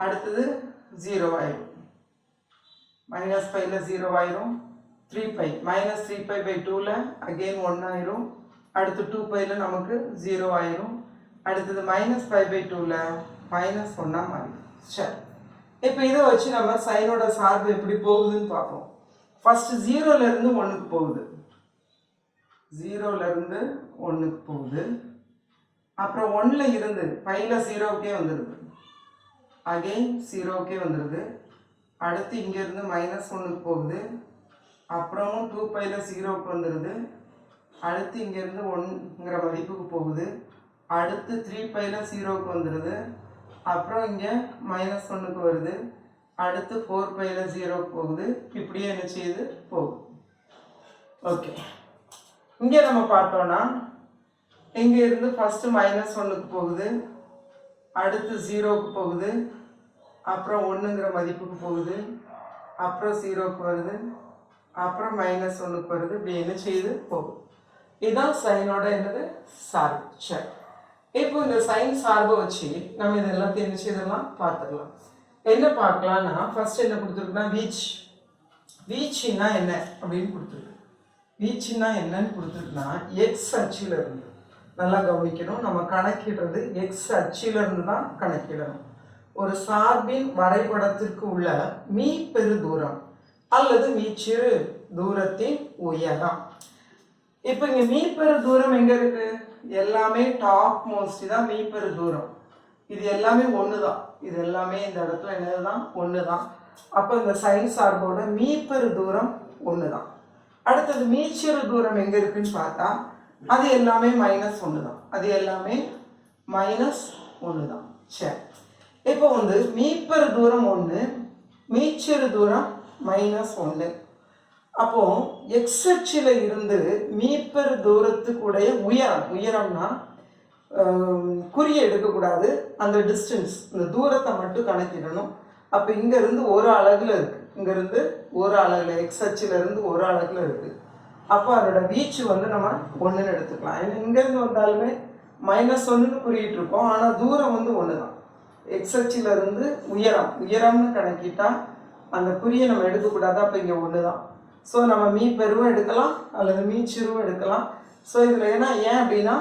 அடுத்தது 0 ஆயிடும், -πல 0 ஆயிரும். 3π -3π/2ல அகெயின் 1 ஆயிரும். அடுத்து 2πல நமக்கு 0 ஆயிரும். அடுத்தது -π/2ல -1 மாறிடும். சரி, இப்போ இதை வச்சு நம்ம சைனோட சார்பு எப்படி போகுதுன்னு பார்ப்போம். ஃபர்ஸ்ட் 0லேருந்து 1க்கு போகுது, 0லேருந்து 1க்கு போகுது. அப்புறம் 1ல இருந்து பைல 0க்கே வந்துடுது, அகெயின் 0க்கே வந்துடுது. அடுத்து இங்கேருந்து -1க்கு போகுது. அப்புறமும் 2πல 0க்கு வந்துடுது. அடுத்து இங்கேருந்து 1ங்கிற மதிப்புக்கு போகுது. அடுத்து 3πல 0க்கு வந்துடுது. அப்புறம் இங்கே -1க்கு வருது. அடுத்து 4πல 0க்கு போகுது. இப்படியே என்ன செய்யுது, போகுது. ஓகே, இங்கே நம்ம பார்த்தோன்னா இங்கே இருந்து ஃபஸ்ட்டு -1க்கு போகுது. அடுத்து 0க்கு போகுது. அப்புறம் 1ங்கிற மதிப்புக்கு போகுது. அப்புறம் 0க்கு வருது. அப்புறம் -1க்கு வருது. இப்படி என்ன செய்யுது, போகுது. இதுதான் சைனோட என்னது, சார்பு. சரி, இப்போ இந்த சைன் சார்பை வச்சு நம்ம இது எல்லாத்தையும் என்ன செய்யலாம், பார்த்துக்கலாம். என்ன பார்க்கலாம்னா ஃபர்ஸ்ட் என்ன கொடுத்துருக்குன்னா வீச்சுன்னா என்ன அப்படின்னு கொடுத்துருக்கு. வீச்சுன்னா என்னன்னு கொடுத்துருக்குன்னா எக்ஸ் அச்சில் இருந்து, நல்லா கவனிக்கணும், நம்ம கணக்கிடுறது எக்ஸ் அச்சில் இருந்து தான் கணக்கிடணும். ஒரு சார்பின் வரைபடத்திற்கு உள்ள மீ பெரு தூரம் அல்லது மீச்சிறு தூரத்தின் உயரம். இப்போ இங்கே மீ பெரு தூரம் எங்கே இருக்கு, எல்லாமே டாப் மோஸ்ட் தான் மீ பெரு தூரம். இது எல்லாமே ஒன்று தான், இது எல்லாமே இந்த இடத்துல என்னது தான், ஒன்று தான். அப்போ இந்த சைன் சார்போட மீ பெரு தூரம் ஒன்று தான். அடுத்தது மீச்சிறு தூரம் எங்கே இருக்குன்னு பார்த்தா அது எல்லாமே மைனஸ் ஒன்று தான், அது எல்லாமே மைனஸ் ஒன்று தான். சரி, இப்போ வந்து மீப்பெரு தூரம் 1, மீச்சிறு தூரம் -1. அப்போ எக்ஸ் அச்சில் இருந்து மீப்பெரு தூரத்துக்குடைய உயரம்னா குறியை எடுக்கக்கூடாது, அந்த டிஸ்டன்ஸ் இந்த தூரத்தை மட்டும் கணக்கிடணும். அப்போ இங்கேருந்து ஒரு அலகுல இருக்குது, இங்கேருந்து ஒரு அலகுல எக்ஸ் அச்சில் இருந்து ஒரு அலகுல இருக்குது. அப்போ அதோட வீச்சு வந்து நம்ம 1ன்னு எடுத்துக்கலாம். ஏன்னா இங்கேருந்து வந்தாலுமே -1ன்னு குறியிட்டு இருக்கோம், ஆனால் தூரம் வந்து 1 தான். எக்ஸ் அச்சில் இருந்து உயரம்னு கணக்கிட்டா அந்த குறியை நம்ம எடுக்கக்கூடாது, அப்போ இங்கே 1 தான். ஸோ நம்ம மீ பெருவும் எடுக்கலாம் அல்லது மீ சிறுவும் எடுக்கலாம். ஸோ இதில் ஏன் அப்படின்னா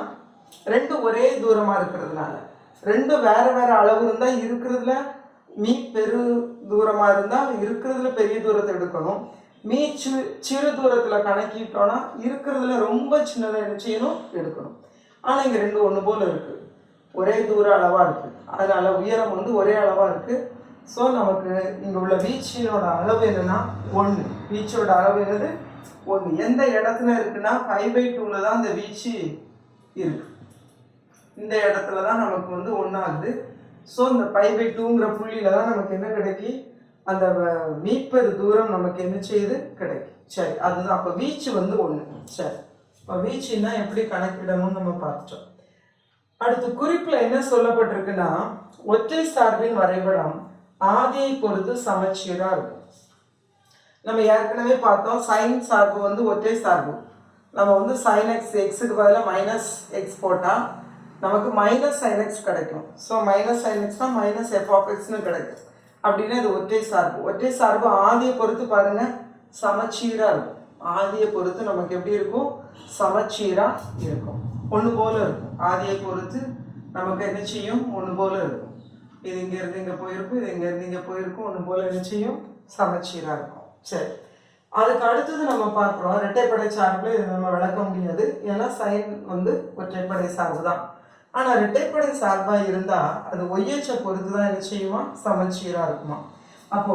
ரெண்டும் ஒரே தூரமாக இருக்கிறதுனால, ரெண்டும் வேறு வேறு அளவு இருந்தால் இருக்கிறதுல மீ பெரு தூரமாக இருந்தால் இருக்கிறதுல பெரிய தூரத்தை எடுக்கணும். மீ சிறு தூரத்தில் கணக்கிட்டோன்னா இருக்கிறதுல ரொம்ப சின்னதாக என்ன செய்யணும், எடுக்கணும். ஆனால் இங்கே ரெண்டும் ஒன்று போல் இருக்குது, ஒரே தூர அளவாக இருக்குது, அதனால் உயரம் வந்து ஒரே அளவாக இருக்குது. ஸோ நமக்கு இங்கே உள்ள வீச்சினோட அளவு என்னென்னா 1, வீச்சோட அளவு என்னது 1. எந்த இடத்துல இருக்குன்னா 5/2 தான் இந்த வீச்சு இருக்கு, இந்த இடத்துல தான் நமக்கு வந்து 1 ஆகுது. ஸோ இந்த 5/2ங்கிற புள்ளியில தான் நமக்கு என்ன கிடைக்கி, அந்த மீப்பெரு தூரம் நமக்கு என்ன செய்யுது கிடைக்கும். சரி, அதுதான் அப்போ வீச்சு வந்து 1. சரி, இப்போ வீச்சுன்னா எப்படி கணக்கிடணும்னு நம்ம பார்த்துட்டோம். அடுத்து குறிப்பில் என்ன சொல்லப்பட்டிருக்குன்னா, ஒற்றை சார்பின் வரைபடம் ஆதியை பொறுத்து சமச்சீராக இருக்கும். நம்ம ஏற்கனவே பார்த்தோம், சைன் சார்பு வந்து ஒற்றை சார்பு. நம்ம வந்து sin x, எக்ஸுக்கு பதிலாக -x போட்டால் நமக்கு -sin x கிடைக்கும். ஸோ -sin xனா -f(x)ன்னு கிடைக்கும். அப்படின்னா இது ஒற்றை சார்பு. ஒற்றை சார்பு ஆதியை பொறுத்து பாருங்க சமச்சீராக இருக்கும். ஆதியை பொறுத்து நமக்கு எப்படி இருக்கும், சமச்சீராக இருக்கும், ஒன்று போல இருக்கும். ஆதியை பொறுத்து நமக்கு என்ன செய்யும், ஒன்று போல இருக்கும். இது இங்கேருந்து இங்கே போயிருக்கும், இது இங்கேருந்து இங்கே போயிருக்கும், ஒன்று போல என்ன செய்யும், சமச்சீராக இருக்கும். சரி, அதுக்கு அடுத்தது நம்ம பார்க்குறோம் இரட்டைப்படை சார்பு. இது நம்ம விளக்க முடியாது, ஏன்னா சைன் வந்து ஒற்றைப்படை சார்பு தான். ஆனால் இரட்டைப்படை சார்பாக இருந்தால் அது ஒய்யச்சை பொறுத்து தான் என்ன செய்யுமா, சமச்சீராக இருக்குமா. அப்போ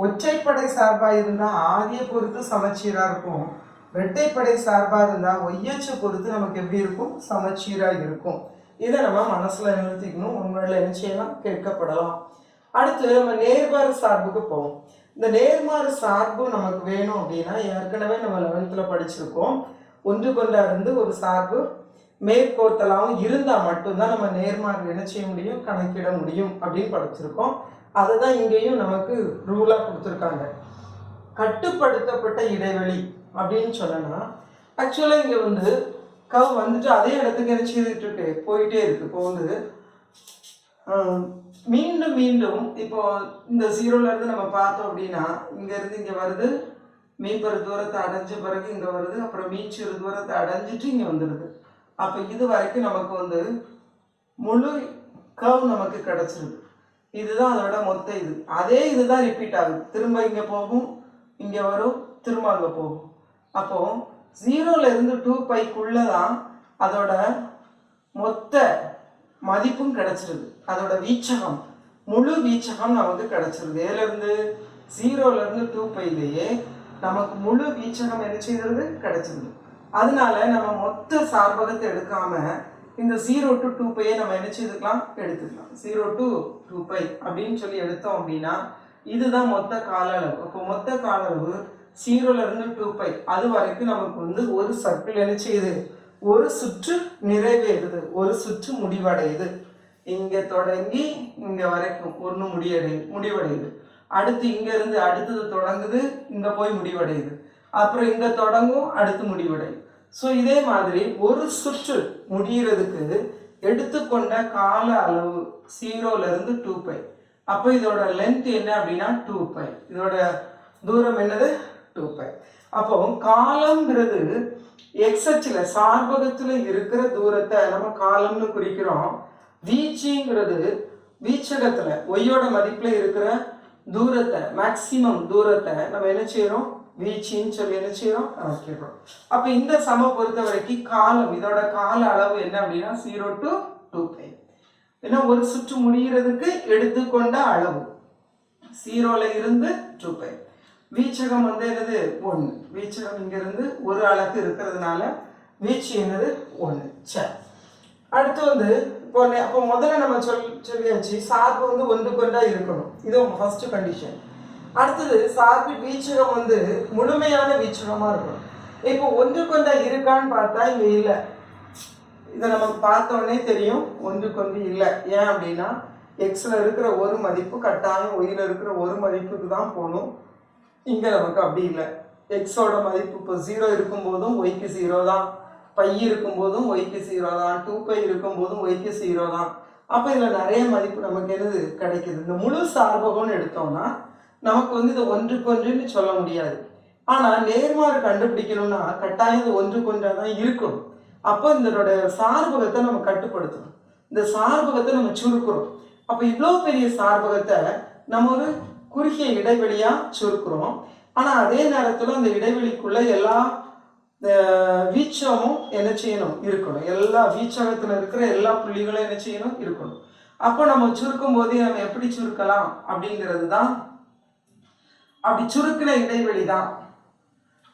ஒற்றைப்படை சார்பாக இருந்தால் ஆதியை பொறுத்து சமச்சீராக இருக்கும், இரட்டைப்படை சார்பாக இருந்தால் ஒய்யச்சை பொறுத்து நமக்கு எப்படி இருக்கும், சமச்சீராக இருக்கும். இதை நம்ம மனசில் நிறுத்திக்கணும், உங்களில் என்ன செய்யலாம், கேட்கப்படலாம். அடுத்து நம்ம நேர்மாறு சார்புக்கு போவோம். இந்த நேர்மாறு சார்பு நமக்கு வேணும் அப்படின்னா ஏற்கனவே நம்ம 11th படிச்சிருக்கோம். ஒன்று கொண்டா இருந்து ஒரு சார்பு மேற்கோத்தலாகவும் இருந்தால் மட்டும்தான் நம்ம நேர்மாறு என்ன செய்ய முடியும், கணக்கிட முடியும் அப்படின்னு படிச்சிருக்கோம். அதை தான் இங்கேயும் நமக்கு ரூலாக கொடுத்துருக்காங்க. கட்டுப்படுத்தப்பட்ட இடைவெளி அப்படின்னு சொன்னா ஆக்சுவலாக இங்கே வந்து கவ் வந்துட்டு அதே இடத்துக்கு என்ன செய்துட்டு இருக்கு, போயிட்டே இருக்கு. இப்போ வந்து மீண்டும் மீண்டும் இப்போ இந்த 0லேருந்து நம்ம பார்த்தோம் அப்படின்னா இங்கேருந்து இங்கே வருது, மீப்பெரு தூரத்தை அடைஞ்ச பிறகு இங்கே வருது, அப்புறம் மீச்சிறு தூரத்தை அடைஞ்சிட்டு இங்கே வந்துடுது. அப்போ இது வரைக்கும் நமக்கு வந்து முழு கவ் நமக்கு கிடச்சிருது. இதுதான் அதோட மொத்த இது. அதே இதுதான் ரிப்பீட் ஆகுது, திரும்ப இங்கே போகும், இங்கே வரும், திரும்ப அங்கே போகும். அப்போது 0லேருந்து 2πக்குள்ளே தான் அதோட மொத்த மதிப்பும் கிடச்சிருது. அதோட வீச்சகம், முழு வீச்சகம் நமக்கு கிடச்சிருது. ஏலேருந்து 0லேருந்து 2πலேயே நமக்கு முழு வீச்சகம் என்ன செய்கிறது, கிடச்சிருது. அதனால நம்ம மொத்த சார்பகத்தை எடுக்காம இந்த 0 to 2πயை நம்ம என்ன செய்துக்கலாம், எடுத்துக்கலாம். 0 to 2π அப்படின்னு சொல்லி எடுத்தோம் அப்படின்னா இதுதான் மொத்த கால அளவு. அப்போ மொத்த கால அளவு 0லேருந்து 2π அது வரைக்கும் நமக்கு வந்து ஒரு சர்க்கிள் என்ன செய்யுது, ஒரு சுற்று நிறைவேறுது, ஒரு சுற்று முடிவடையுது. இங்கே தொடங்கி இங்கே வரைக்கும் ஒன்று முடிவடையுது. அடுத்து இங்கேருந்து அடுத்தது தொடங்குது, இங்கே போய் முடிவடையுது, அப்புறம் இங்கே தொடங்கும், அடுத்து முடிவடையுது. ஸோ இதே மாதிரி ஒரு சுற்று முடிகிறதுக்கு எடுத்துக்கொண்ட கால அளவு 0லேருந்து 2π. அப்போ இதோட லென்த் என்ன அப்படின்னா 2π, இதோட தூரம் என்னது 2π. அப்போ காலம்ங்கிறது எக்ஸ் அச்சில் சார்பகத்தில் இருக்கிற தூரத்தை நம்ம காலம்னு குறிக்கிறோம். வீச்சுங்கிறது வீச்சகத்தில் ஒய்யோட மதிப்பில் இருக்கிற தூரத்தை, மேக்சிமம் தூரத்தை நம்ம என்ன செய்யறோம், வீச்சின்னு சொல்லி என்ன செய்யறோம், கணக்கிடுறோம். அப்போ இந்த சம பொறுத்த வரைக்கும் காலம், இதோட கால அளவு என்ன அப்படின்னா 0 to 2π. ஏன்னா ஒரு சுற்று முடிகிறதுக்கு எடுத்துக்கொண்ட அளவு 0லேருந்து 2π. வீச்சகம் வந்து என்னது 1, வீச்சகம் இங்கிருந்து ஒரு அலகு இருக்கிறதுனால வீச்சு என்னது 1. சரி, அடுத்து வந்து இப்போ அப்போ முதல்ல நம்ம சொல்லியாச்சு சார்பு வந்து ஒன்றுக்கொண்டா இருக்கணும். இது உங்க ஃபர்ஸ்ட் கண்டிஷன். அடுத்தது சார்பின் வீச்சகம் வந்து முழுமையான வீச்சகமா இருக்கணும். இப்போ ஒன்றுக்கொண்டா இருக்கான்னு பார்த்தா இங்க இல்லை. இதை நமக்கு பார்த்தோன்னே தெரியும் ஒன்றுக்கொண்டு இல்லை. ஏன் அப்படின்னா எக்ஸ்ல இருக்கிற ஒரு மதிப்பு கட்டாயம் ஒய்ல இருக்கிற ஒரு மதிப்புக்கு தான் போகணும். இங்க நமக்கு அப்படி இல்லை. எக்ஸோட மதிப்பு இப்போ 0 இருக்கும்போதும் ஒய்க்கு 0 தான், பை இருக்கும்போதும் ஒய்க்கு 0 தான், 2π இருக்கும்போதும் ஒய்க்கு 0 தான். அப்போ இதில் நிறைய மதிப்பு நமக்கு என்னது கிடைக்குது. இந்த முழு சார்பகம்னு எடுத்தோம்னா நமக்கு வந்து இது ஒன்றுக்கொன்றுன்னு சொல்ல முடியாது. ஆனால் நேர்மாறு கண்டுபிடிக்கணும்னா கட்டாயம் இது ஒன்றுக்கொன்றா தான் இருக்கும். அப்போ இதனோட சார்பகத்தை நம்ம கட்டுப்படுத்தணும். இந்த சார்பகத்தை நம்ம சுருக்குறோம். அப்போ இவ்வளோ பெரிய சார்பகத்தை நம்ம ஒரு குறுகிய இடைவெளியா சுருக்குறோம். ஆனால் அதே நேரத்தில் அந்த இடைவெளிக்குள்ள எல்லா வீச்சமும் என்ன செய்யணும் இருக்கணும். எல்லா வீச்சகத்தில் இருக்கிற எல்லா புள்ளிகளும் என்ன செய்யணும் இருக்கணும். அப்போ நம்ம சுருக்கும் போதே நம்ம எப்படி சுருக்கலாம் அப்படிங்கிறது தான். அப்படி சுருக்கின இடைவெளி தான்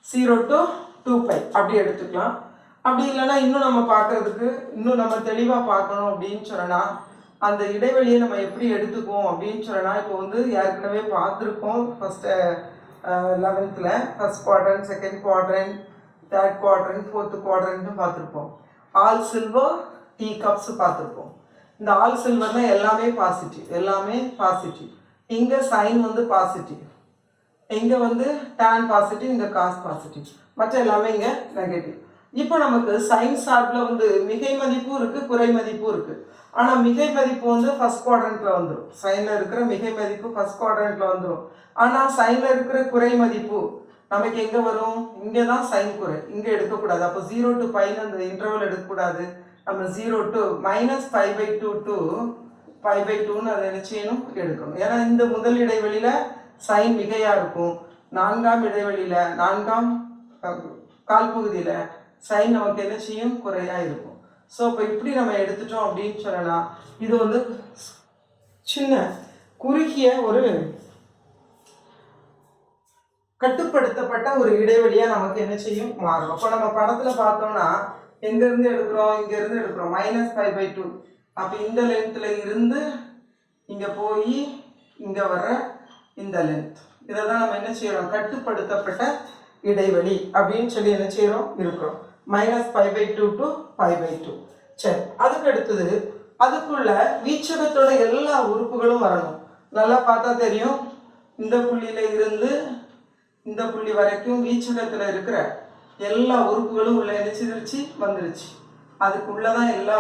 0 to 2π அப்படி எடுத்துக்கலாம். அப்படி இல்லைன்னா இன்னும் நம்ம பார்க்கறதுக்கு இன்னும் நம்ம தெளிவாக பார்க்கணும் அப்படின்னு சொன்னா அந்த இடைவெளியை நம்ம எப்படி எடுத்துக்குவோம் அப்படின்னு சொன்னா இப்போ வந்து ஏற்கனவே பார்த்துருக்கோம். First 11th first quadrant, second quadrant, third quadrant, fourth குவாட்ரண்ட்னு பார்த்துருப்போம். ஆல் சில்வர் டீ கப்ஸ் பார்த்துருப்போம். இந்த ஆல் சில்வர்னா எல்லாமே பாசிட்டிவ், எல்லாமே பாசிட்டிவ். இங்கே சைன் வந்து பாசிட்டிவ், இங்கே வந்து டேன் பாசிட்டிவ், இங்கே காஸ் பாசிட்டிவ், மற்ற எல்லாமே இங்கே நெகட்டிவ். இப்போ நமக்கு சைன் சார்பில் வந்து மிகை மதிப்பும் இருக்குது, குறை மதிப்பும் இருக்குது. ஆனால் மிகை மதிப்பு வந்து ஃபர்ஸ்ட் குவாட்ரண்ட்டில் வந்துடும். சைனில் இருக்கிற மிகை மதிப்பு ஃபர்ஸ்ட் குவாட்ரண்ட்டில் வந்துடும். ஆனால் சைனில் இருக்கிற குறை மதிப்பு நமக்கு எங்கே வரும்? இங்கே தான் சைன் குறை, இங்கே எடுக்கக்கூடாது. அப்போ 0 to π அந்த இன்டர்வல் எடுக்கக்கூடாது. நம்ம 0 to -π/2 to π/2ன்னு அதை என்ன செய்யணும் எடுக்கணும். ஏன்னா இந்த முதல் இடைவெளியில் சைன் மிகையாக இருக்கும். 4ஆம் இடைவெளியில் 4ஆம் கால்பகுதியில் சைன் நமக்கு என்ன செய்யும் குறையாக இருக்கும். ஸோ இப்போ இப்படி நம்ம எடுத்துட்டோம் அப்படின்னு சொல்லலாம். இது வந்து சின்ன குறுகிய ஒரு கட்டுப்படுத்தப்பட்ட ஒரு இடைவெளியாக நமக்கு என்ன செய்யும் மாறும். அப்போ நம்ம படத்தில் பார்த்தோம்னா எங்கேருந்து எடுக்கிறோம்? இங்கேருந்து எடுக்கிறோம் -π/2. அப்போ இந்த லென்த்தில் இருந்து இங்கே போய் இங்கே வர்ற இந்த லென்த், இதை தான் நம்ம என்ன செய்யறோம் கட்டுப்படுத்தப்பட்ட இடைவெளி அப்படின்னு சொல்லி என்ன செய்யறோம் இருக்கிறோம். -π/2 to π/2. சரி, அதுக்கு அடுத்தது அதுக்குள்ள வீச்சகத்தோட எல்லா உறுப்புகளும் வரணும். நல்லா பார்த்தா தெரியும். இந்த புள்ளியில இருந்து இந்த புள்ளி வரைக்கும் வீச்சகத்துல இருக்கிற எல்லா உறுப்புகளும் உள்ள நினைச்சிருச்சு வந்துருச்சு. அதுக்குள்ளதான் எல்லா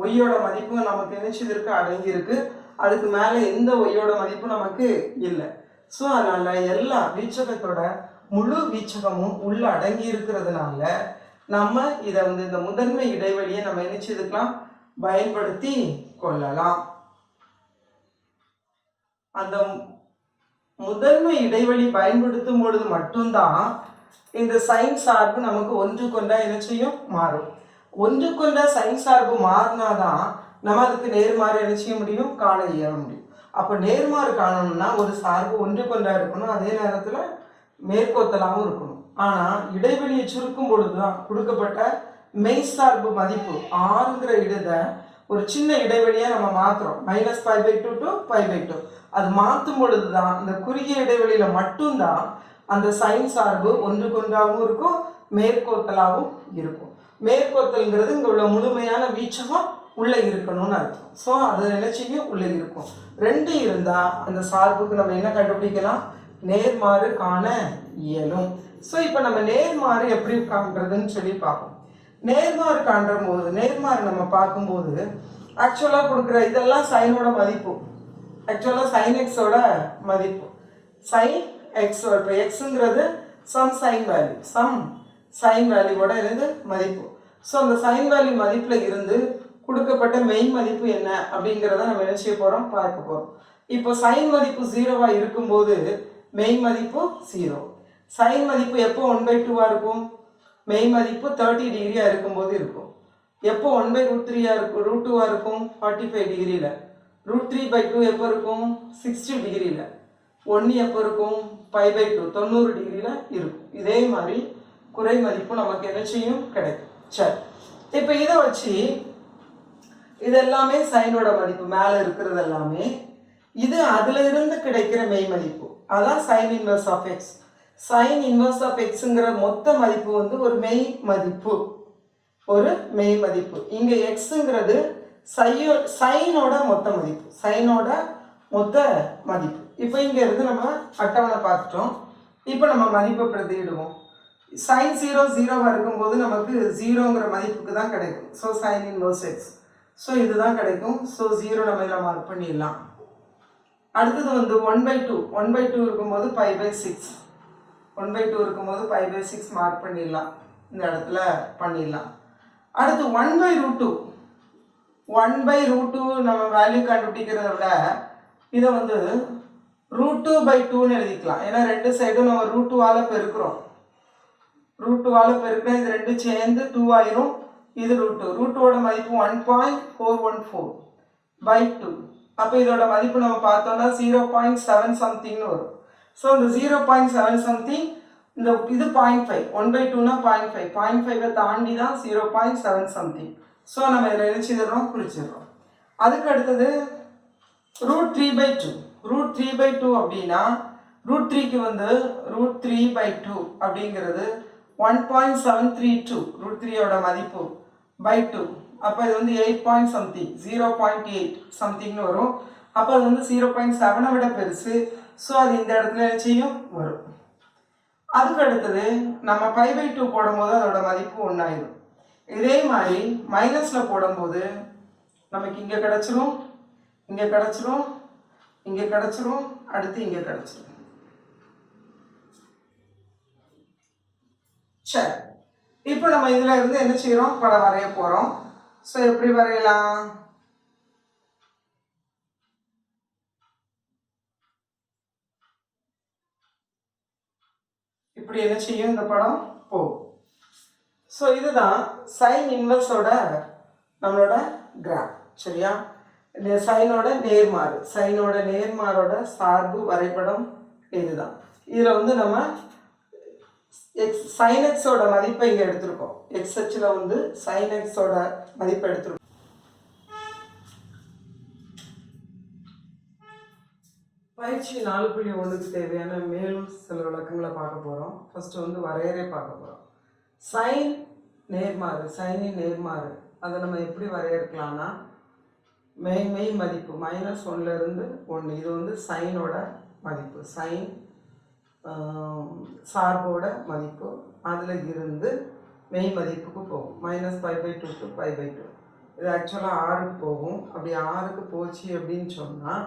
ஒய்யோட மதிப்பும் நமக்கு நினைச்சதற்கு அடங்கி இருக்கு. அதுக்கு மேல எந்த ஒய்யோட மதிப்பும் நமக்கு இல்லை. ஸோ அதனால எல்லா வீச்சகத்தோட முழு வீச்சகமும் உள்ள அடங்கி இருக்கிறதுனால நம்ம இதை வந்து இந்த முதன்மை இடைவெளியை நம்ம என்ன செய்துக்கலாம் பயன்படுத்தி கொள்ளலாம். அந்த முதன்மை இடைவெளி பயன்படுத்தும் பொழுது மட்டும்தான் இந்த சைன் சார்பு நமக்கு ஒன்றுக்கொண்டா என்ன செய்யும் மாறும். ஒன்றுக்கொண்டா சைன் சார்பு மாறினாதான் நம்ம அதுக்கு நேர்மாறு என்ன செய்ய முடியும் காண இயல முடியும். அப்போ நேர்மாறு காணணும்னா ஒரு சார்பு ஒன்றுக்கொண்டா இருக்கணும், அதே நேரத்தில் மேற்கோத்தலாகவும் இருக்கணும். ஆனால் இடைவெளியை சுருக்கும் பொழுதுதான் கொடுக்கப்பட்ட மெய் சார்பு மதிப்பு 6ங்கிற இடத்தை ஒரு சின்ன இடைவெளியாக நம்ம மாற்றுறோம். -π/2 to π/2. அது மாற்றும் பொழுது தான் இந்த குறுகிய இடைவெளியில மட்டும்தான் அந்த சைன் சார்பு ஒன்றுக்கொன்றாகவும் இருக்கும், மேற்கோத்தலாகவும் இருக்கும். மேற்கோத்தல்ங்கிறது இங்கே உள்ள முழுமையான வீச்சகம் உள்ளே இருக்கணும்னு அர்த்தம். ஸோ அது நினைச்சியும் உள்ளே இருக்கும். 2 இருந்தால் அந்த சார்புக்கு நம்ம என்ன கண்டுபிடிக்கலாம் நேர்மாறு காண இயலும். ஸோ இப்போ நம்ம நேர்மாறு எப்படி காண்றதுன்னு சொல்லி பார்ப்போம். நேர்மாறு காண்ற போது நேர்மாறு நம்ம பார்க்கும்போது ஆக்சுவலாக கொடுக்குற இதெல்லாம் சைனோட மதிப்பு, ஆக்சுவலாக சைன் எக்ஸோட மதிப்பு. சைன் எக்ஸ் இப்போ எக்ஸுங்கிறது some sine value, some sine வேல்யூவோட இருந்து மதிப்பு. ஸோ அந்த சைன் வேல்யூ மதிப்பில் இருந்து கொடுக்கப்பட்ட மெயின் மதிப்பு என்ன அப்படிங்கிறத நம்ம என்ன செய்ய போகிறோம் பார்க்க போகிறோம். இப்போ சைன் மதிப்பு 0வா இருக்கும்போது மெயின் மதிப்பு 0. சைன் மதிப்பு எப்போ 1/2 இருக்கும்? மெயின் மதிப்பு 30 டிகிரியாக இருக்கும்போது இருக்கும். எப்போ 1/√3 இருக்கும்? √2 இருக்கும் 45 டிகிரியில். √3/2 எப்போ இருக்கும்? 60 டிகிரியில். 1 எப்போ இருக்கும்? π/2 90 டிகிரியில் இருக்கும். இதே மாதிரி குறை மதிப்பு நமக்கு என்ன செய்யும் கிடைக்கும். சரி, இப்போ இதை வச்சு இது எல்லாமே சைனோட மதிப்பு மேலே இருக்கிறது எல்லாமே, இது அதுல இருந்து கிடைக்கிற மெய் மதிப்பு, அதான் sine inverse of X. Sine inverse of எக்ஸுங்கிற மொத்த மதிப்பு வந்து ஒரு மெய் மதிப்பு, ஒரு மெய் மதிப்பு. இங்க எக்ஸுங்கிறது சைனோட மொத்த மதிப்பு, சைனோட மொத்த மதிப்பு. இப்போ இங்க இருந்து நம்ம அட்டவணை பார்த்துட்டோம். இப்போ நம்ம மதிப்பை பிரதியிடுவோம். சைன் 0 0 இருக்கும்போது நமக்கு 0ங்கிற மதிப்புக்கு தான் கிடைக்கும். So sign inverse X, so இதுதான் கிடைக்கும். ஸோ 0 நம்ம இதில் மார்க் பண்ணிடலாம். அடுத்தது வந்து 1/2, 1/2 இருக்கும்போது π/6, 1/2 இருக்கும்போது π/6 மார்க் பண்ணிடலாம், இந்த இடத்துல பண்ணிடலாம். அடுத்து 1/√2, 1/√2 நம்ம வேல்யூ கண்டுபிடிக்கிறத விட இதை வந்து √2/2ன்னு எழுதிக்கலாம். ஏன்னா ரெண்டு சைடும் நம்ம √2ஆல பெருக்கிறோம், √2ஆல பெருக்கினா இது ரெண்டும் சேர்ந்து 2 ஆயிரும். இது √2ஓட மதிப்பு 1.414/2. அப்போ இதோட மதிப்பு நம்ம பார்த்தோம்னா 0.7 சம்திங்னு வரும். ஸோ இந்த 0.7 சம்திங், இந்த இது 0.5, 1/2னா 0.5, 0.5 தாண்டி தான் 0.7 சம்திங். ஸோ நம்ம இதில் எழுச்சிடுறோம், குறிச்சிடுறோம். அதுக்கு அடுத்தது √3/2, √3/2 அப்படின்னா √3க்கு வந்து √3/2 அப்படிங்கிறது 1.732, √3ஓட மதிப்பு /2. அப்போ இது வந்து 8 பாயிண்ட் சம்திங், 0.8 சம்திங்னு வரும். அப்போ அது வந்து 0.7 விட பெருசு. ஸோ அது இந்த இடத்துல செய்யும் வரும். அதுக்கு அடுத்தது நம்ம π/2 போடும்போது அதோட மதிப்பு 1 ஆயிடும். இதே மாதிரி மைனஸில் போடும்போது நமக்கு இங்கே கிடச்சிரும், இங்கே கிடச்சிரும், இங்கே கிடச்சிரும், அடுத்து இங்கே கிடச்சிரும். சரி, இப்போ நம்ம இதில் இருந்து என்ன செய்கிறோம், படம் வரைய போகிறோம். ஸோ எப்படி வரையலாம்? இப்படி என்ன செய்யும் இந்த படம் போகும். ஸோ இதுதான் சைன் இன்வர்ஸோட நம்மளோட கிராஃப். சரியா? இந்த சைனோட நேர்மாறு, சைனோட நேர்மாறோட சார்பு வரைபடம் இதுதான். இதில் வந்து நம்ம சைன் எக்ஸோட மதிப்பை இங்கே எடுத்திருக்கோம். எக்ஸ் அச்சில் வந்து சைன் எக்ஸோட மதிப்பை எடுத்திருக்கோம். பயிற்சி 4.1க்கு தேவையான மேலும் சில விளக்கங்களை பார்க்க போகிறோம். ஃபர்ஸ்ட் வந்து வரையறை பார்க்க போகிறோம். சைன் நேர்மாறு, சைனின் நேர்மாறு அதை நம்ம எப்படி வரையறுக்கலாம்னா, மெய் மதிப்பு -1ல இருந்து 1, இது வந்து சைனோட மதிப்பு, சைன் சார்போட மதிப்பு, அதில் இருந்து மெய் மதிப்புக்கு போகும். -π/2 to π/2. இது ஆக்சுவலாக 6க்கு போகும். அப்படி 6க்கு போச்சு அப்படின்னு சொன்னால்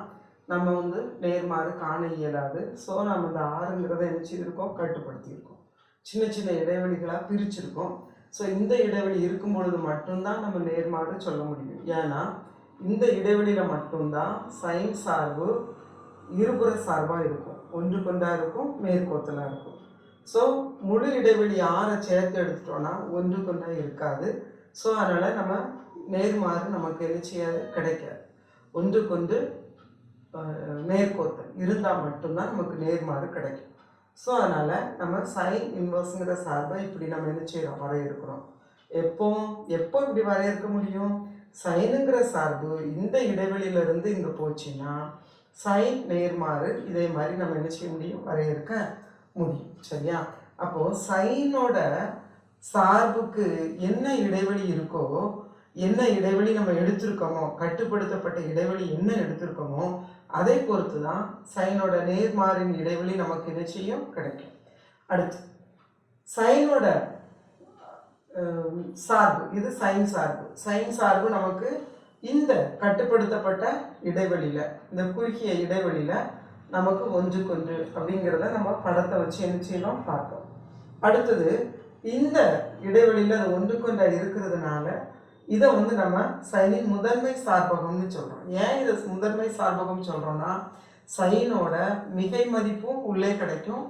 நம்ம வந்து நேர்மாறு காண இயலாது. ஸோ நம்ம இந்த 6ங்கிறத என்ன செய்திருக்கோம், கட்டுப்படுத்தியிருக்கோம், சின்ன சின்ன இடைவெளிகளாக பிரிச்சிருக்கோம். ஸோ இந்த இடைவெளி இருக்கும் பொழுது மட்டும்தான் நம்ம நேர்மாறு சொல்ல முடியும். ஏன்னா இந்த இடைவெளியில் மட்டும்தான் சைன் சார்பு இருபுற சார்பாக இருக்கும், ஒன்றுக்கொண்டா இருக்கும், மேற்கோத்தலாக இருக்கும். ஸோ முழு இடைவெளி 6 சேர்த்து எடுத்துட்டோன்னா ஒன்றுக்கொண்டா இருக்காது. ஸோ அதனால் நம்ம நேர்மாறு நமக்கு என்ன செய்யாது, கிடைக்காது. ஒன்றுக்கொண்டு நேர்கோத்தல் இருந்தால் மட்டும்தான் நமக்கு நேர்மாறு கிடைக்கும். ஸோ அதனால் நம்ம சைன் இன்வர்ஸுங்கிற சார்பை இப்படி நம்ம என்ன செய்கிறோம், வரையறுக்கிறோம். எப்போ இப்படி வரையறுக்க முடியும்? சைனுங்கிற சார்பு இந்த இடைவெளியிலிருந்து இங்கே போச்சுன்னா சைன் நேர்மாறு இதே மாதிரி நம்ம என்ன செய்ய முடியும், வரையறுக்க முடியும். சரியா? அப்போது சைனோட சார்புக்கு என்ன இடைவெளி இருக்கோ, என்ன இடைவெளி நம்ம எடுத்திருக்கோமோ, கட்டுப்படுத்தப்பட்ட இடைவெளி என்ன எடுத்திருக்கோமோ அதை பொறுத்து தான் சைனோட நேர்மாறின் இடைவெளி நமக்கு என்ன செய்யும், கிடைக்கும். அடுத்து சைனோட சார்பு, இது சைன் சார்பு. சைன் சார்பு நமக்கு இந்த கட்டுப்படுத்தப்பட்ட இடைவெளியில், இந்த குறுகிய இடைவெளியில் நமக்கு ஒன்றுக்கொன்று அப்படிங்கிறத நம்ம படத்தை வச்சு என்ன செய்யணும், பார்த்தோம். அடுத்தது இந்த இடைவெளியில் அது ஒன்றுக்கொண்டா இருக்கிறதுனால இதை வந்து நம்ம சைனின் முதன்மை சார்பகம்னு சொல்கிறோம். ஏன் இதை முதன்மை சார்பகம் சொல்கிறோன்னா, சைனோட மிகை மதிப்பும் உள்ளே கிடைக்கும்,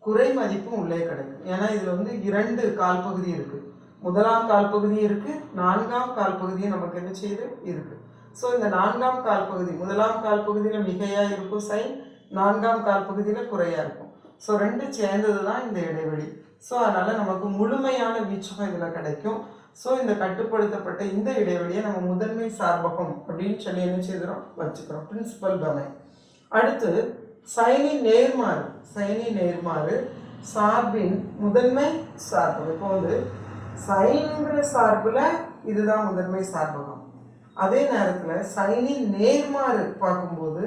குறை மதிப்பும் உள்ளே கிடைக்கும். ஏன்னா இதில் வந்து 2 கால் பகுதி இருக்குது, முதலாம் கால் பகுதி இருக்குது, 4ஆம் கால் பகுதியும் நமக்கு என்ன செய்யுது இருக்குது. ஸோ இந்த 4ஆம் கால் பகுதி, முதலாம் கால் பகுதியில் மிகையாக இருக்கும் சைன், 4ஆம் கால் பகுதியில் குறையாக இருக்கும். ஸோ 2 சேர்ந்தது தான் இந்த இடைவெளி. ஸோ அதனால் நமக்கு முழுமையான வீச்சகம் இதில் கிடைக்கும். ஸோ இந்த கட்டுப்படுத்தப்பட்ட இந்த இடைவெளியை நம்ம முதன்மை சார்பகம் அப்படின்னு சொல்லி என்ன செய்கிறோம் வச்சுக்கிறோம், பிரின்சிபல் டொமைன். அடுத்து சைனின் நேர்மாறு சார்பின் முதன்மை சார்பகம். இப்போ வந்து சைன்ங்கிற சார்புல இதுதான் முதன்மை சார்பகம். அதே நேரத்தில் சைனின் நேர்மாறு பார்க்கும்போது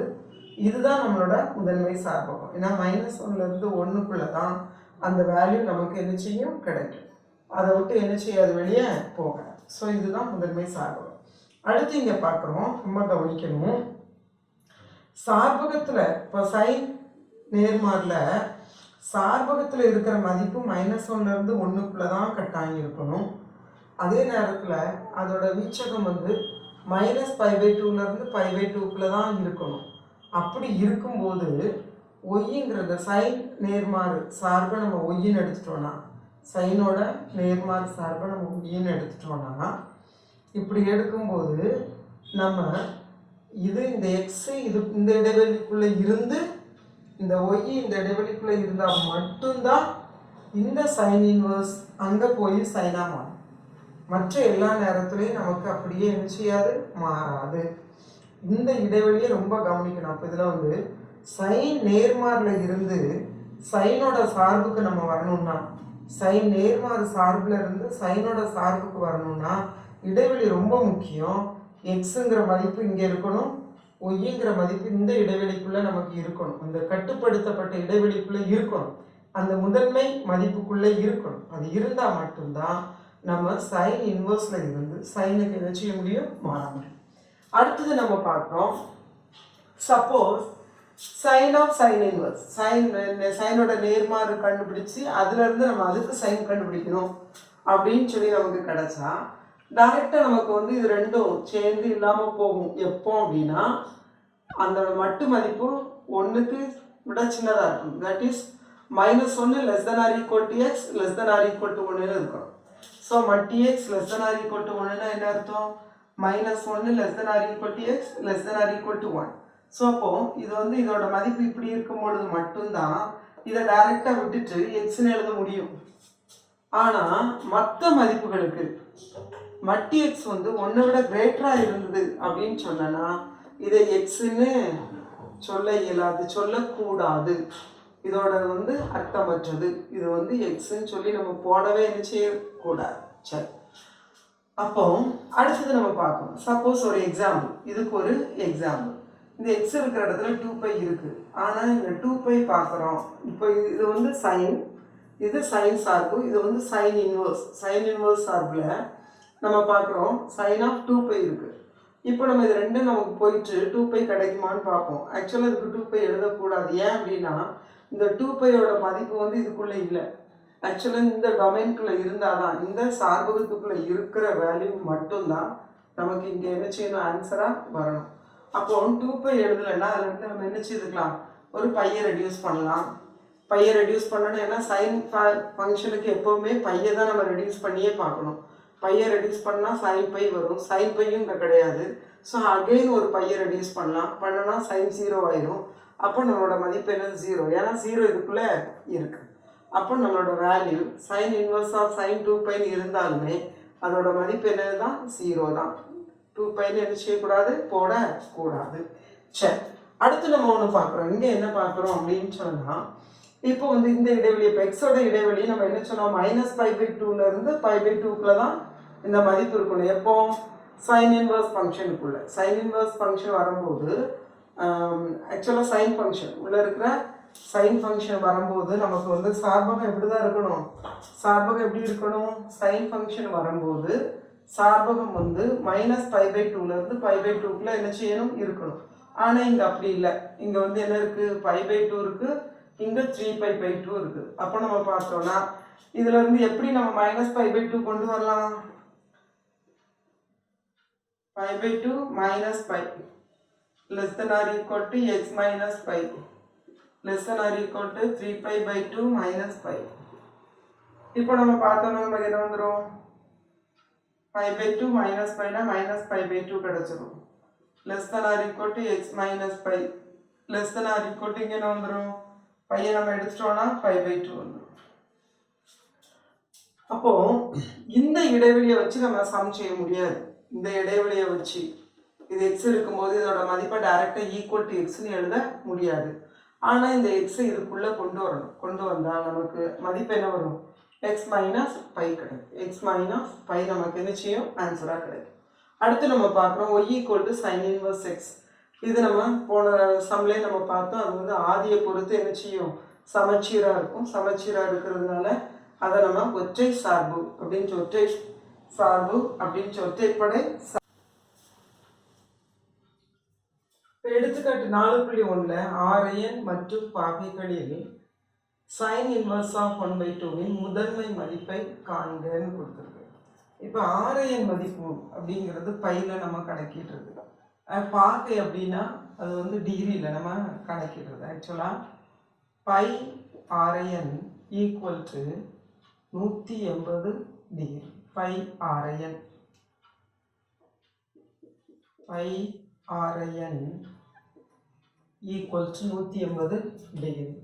இதுதான் நம்மளோட முதன்மை சார்பகம். ஏன்னா -1லேருந்து 1க்குள்ள தான் அந்த வேல்யூ நமக்கு என்ன செய்யும் கிடைக்கும். அதை விட்டு என்ன செய்யாது வெளியே போக. ஸோ இதுதான் முதன்மை சார்பகம். அடுத்து இங்கே பார்க்குறோம், ரொம்ப கவனிக்கணும். சார்பகத்தில் இப்போ சைன் நேர்மாறில் சார்பகத்தில் இருக்கிற மதிப்பு -1லேருந்து 1க்குள்ள தான் கட்டாயம் இருக்கணும். அதே நேரத்தில் அதோட வீச்சகம் வந்து -π/2லேருந்து π/2க்குள்ள தான் இருக்கணும். அப்படி இருக்கும்போது ஒய்ங்கிறத சைன் நேர்மாறு சார்பை நம்ம ஒய்ன்னு எடுத்துட்டோம்னா, சைனோட நேர்மாறு சார்பை நம்ம ஒய்ன்னு எடுத்துட்டோம்னா, இப்படி எடுக்கும்போது நம்ம இது இந்த எக்ஸு இது இந்த இடைவெளிக்குள்ளே இருந்து இந்த ஒய் இந்த இடைவெளிக்குள்ளே இருந்தால் மட்டும்தான் இந்த சைன் இன்வர்ஸ் அங்கே போய் சைனாக மாறும். மற்ற எல்லா நேரத்துலையும் நமக்கு அப்படியே என்ன செய்யாது, மாறாது. இந்த இடைவெளியை ரொம்ப கவனிக்கணும். அப்போ இதில் வந்து சைன் நேர்மாறில் இருந்து சைனோட சார்புக்கு நம்ம வரணும்னா, சைன் நேர்மாறு சார்பில் இருந்து சைனோட சார்புக்கு வரணும்னா இடைவெளி ரொம்ப முக்கியம். எக்ஸுங்கிற மதிப்பு இங்கே இருக்கணும், ஒய்ங்கிற மதிப்பு இந்த இடைவெளிக்குள்ளே நமக்கு இருக்கணும். அந்த கட்டுப்படுத்தப்பட்ட இடைவெளிக்குள்ளே இருக்கணும், அந்த முதன்மை மதிப்புக்குள்ளே இருக்கணும். அது இருந்தால் மட்டும்தான் நம்ம சைன் இன்வர்ஸில் இருந்து சைனுக்கு என்ன செய்ய முடியும், மாற முடியும். அடுத்தது நம்ம பார்க்குறோம், suppose sine of sine inverse, சைனோட நேர்மாறு கண்டுபிடிச்சி அதுலேருந்து நம்ம அதுக்கு சைன் கண்டுபிடிக்கணும் அப்படின்னு சொல்லி நமக்கு கிடைச்சா டைரெக்டாக நமக்கு வந்து இது ரெண்டும் சேர்ந்து இல்லாமல் போகும். எப்போ அப்படின்னா அந்த மட்டு மதிப்பு 1க்கு விட சின்னதாக இருக்கும். தட் இஸ் -1 < x < 1 இருக்கணும். ஸோ மட்டி எக்ஸ் < 1 என்ன அர்த்தம், -1 < x < 1. ஸோ அப்போ இது வந்து இதோட மதிப்பு இப்படி இருக்கும்பொழுது மட்டும்தான் இதை டைரெக்டாக விட்டுட்டு எக்ஸ்ன்னு எழுத முடியும். ஆனால் மற்ற மதிப்புகளுக்கு மட்டி எக்ஸ் வந்து 1 விட கிரேட்டராக இருந்தது அப்படின்னு சொன்னா இதை எக்ஸ்ன்னு சொல்ல இயலாது, சொல்லக்கூடாது. இதோட வந்து அர்த்தமற்றது. இது வந்து எக்ஸ்ன்னு சொல்லி நம்ம போடவே என்ன செய்யக்கூடாது. சரி, அப்போ அடுத்தது நம்ம பார்க்கணும். சப்போஸ் ஒரு எக்ஸாம்பிள், இதுக்கு ஒரு எக்ஸாம்பிள். இந்த எக்ஸ் இருக்கிற இடத்துல 2π இருக்கு. ஆனால் இந்த 2π பார்க்குறோம். இப்போ இது வந்து சைன், இது சைன் சார்பு, இது வந்து சைன் இன்வர்ஸ் சார்பில் நம்ம பார்க்குறோம் சைன் ஆஃப் 2π இருக்கு. இப்போ நம்ம இது ரெண்டும் நமக்கு போயிட்டு 2π கிடைக்குமான்னு பார்ப்போம். ஆக்சுவலாக இதுக்கு 2π எழுதக்கூடாது. ஏன் அப்படின்னா இந்த 2πயோட மதிப்பு வந்து இதுக்குள்ளே இல்லை. ஆக்சுவலாக இந்த டொமைனுக்குள்ளே இருந்தால் தான், இந்த சார்பகத்துக்குள்ளே இருக்கிற வேல்யூ மட்டும்தான் நமக்கு இங்கே என்ன செய்யணும், ஆன்சராக வரணும். அப்போ 2π எழுதலைன்னா அதில் வந்து நம்ம என்ன செய்துக்கலாம், ஒரு பையை ரெடியூஸ் பண்ணலாம். பையை ரெடியூஸ் பண்ணணும். ஏன்னா சைன் ஃபங்க்ஷனுக்கு எப்போவுமே பையை தான் நம்ம ரெடியூஸ் பண்ணியே பார்க்கணும். பையை ரெடியூஸ் பண்ணால் சைன் பை வரும். சைன் பையும் இங்கே கிடையாது. ஸோ அகெயின் ஒரு பையை ரெடியூஸ் பண்ணோன்னா சைன் 0 ஆயிரும். அப்போ நம்மளோட மதிப்பு என்னது, 0. ஏன்னா 0 இதுக்குள்ளே இருக்குது. அப்போ நம்மளோட value sine inverse of sine 2π இருந்தாலுமே அதோட மதிப்பு என்னது தான், 0 தான். 2πன்னு என்ன செய்யக்கூடாது, போடக்கூடாது. சரி, அடுத்து நம்ம ஒன்று பார்க்குறோம். இங்கே என்ன பார்க்குறோம் அப்படின்னு சொன்னால், இப்போ வந்து இந்த இடைவெளி, இப்போ எக்ஸோட இடைவெளி நம்ம என்ன சொன்னோம், -π/2லேருந்து π/2க்குள்ள தான் இந்த மதிப்பு இருக்கணும். எப்போ, சைன் இன்வர்ஸ் ஃபங்க்ஷனுக்குள்ள. சைன் இன்வர்ஸ் ஃபங்க்ஷன் வரும்போது ஆக்சுவலாக சைன் ஃபங்க்ஷன் உள்ளே இருக்கிற சைன் ஃபங்க்ஷன் வரும்போது நமக்கு வந்து சார்பகம் எப்படி தான் இருக்கணும், சார்பகம் எப்படி இருக்கணும், சைன் ஃபங்க்ஷன் வரும்போது சார்பகம் வந்து -π/2லேருந்து π/2க்குள்ள என்ன செய்யணும், இருக்கணும். ஆனால் இங்கே அப்படி இல்லை. இங்கே வந்து என்ன இருக்குது, π/2 இருக்குது, இங்கே 3π/2 இருக்குது. அப்போ நம்ம பார்த்தோம்னா இதுல இருந்து எப்படி நம்ம -π/2 கொண்டு வரலாம், π/2 - π less than or equal to x minus π less than or equal to 3π/2 - π. இப்போ நம்ம பார்த்தோம்னா நமக்கு என்ன வந்துடும், π/2 - πனா -π/2 கிடைச்சிடும். less than or equal to x minus π less than or equal to இங்கே என்ன வந்துடும், பையை நம்ம எடுத்துட்டோம்னா π/2 வந்துடும். அப்போ இந்த இடைவெளியை வச்சு நம்ம சம் செய்ய முடியாது. இந்த இடைவெளியை வச்சு இது எக்ஸ் இருக்கும்போது இதோட மதிப்பை டைரெக்டாக ஈக்குவல் டு எக்ஸ்ன்னு எழுத முடியாது. ஆனால் இந்த எக்ஸை இதுக்குள்ளே கொண்டு வரணும். கொண்டு வந்தால் நமக்கு மதிப்பு என்ன வரும்? எக்ஸ் மைனஸ் பை கிடைக்கும். எக்ஸ் மைனஸ் பை நமக்கு என்ன செய்யும்? ஆன்சராக கிடைக்கும். அடுத்து நம்ம பார்க்குறோம் y equal to sine inverse x. இது நம்ம போன சம்லேயே நம்ம பார்த்தோம். அது வந்து ஆதியை பொறுத்து என்ன செய்யும்? சமச்சீராக இருக்கும். சமச்சீராக இருக்கிறதுனால அதை நம்ம ஒற்றை சார்பு அப்படின்னு ஒற்றைப்படை. எடுத்துக்காட்டு 4.1 ஆர்ஐஎன் மற்றும் பாகைகளில் சைன் இன்வர்ஸ் ஆஃப் 1/2 முதன்மை மதிப்பை காண்கன்னு கொடுத்துருக்கு. இப்போ ஆர்ஐஎன் மதிப்பு அப்படிங்கிறது பையில் நம்ம கணக்கிட்டுருக்கு. பாகை அப்படின்னா அது வந்து டிகிரியில் நம்ம கணக்கிடுறது. ஆக்சுவலாக pi radian equal to 180 degree. Pi radian equal to 180 degree.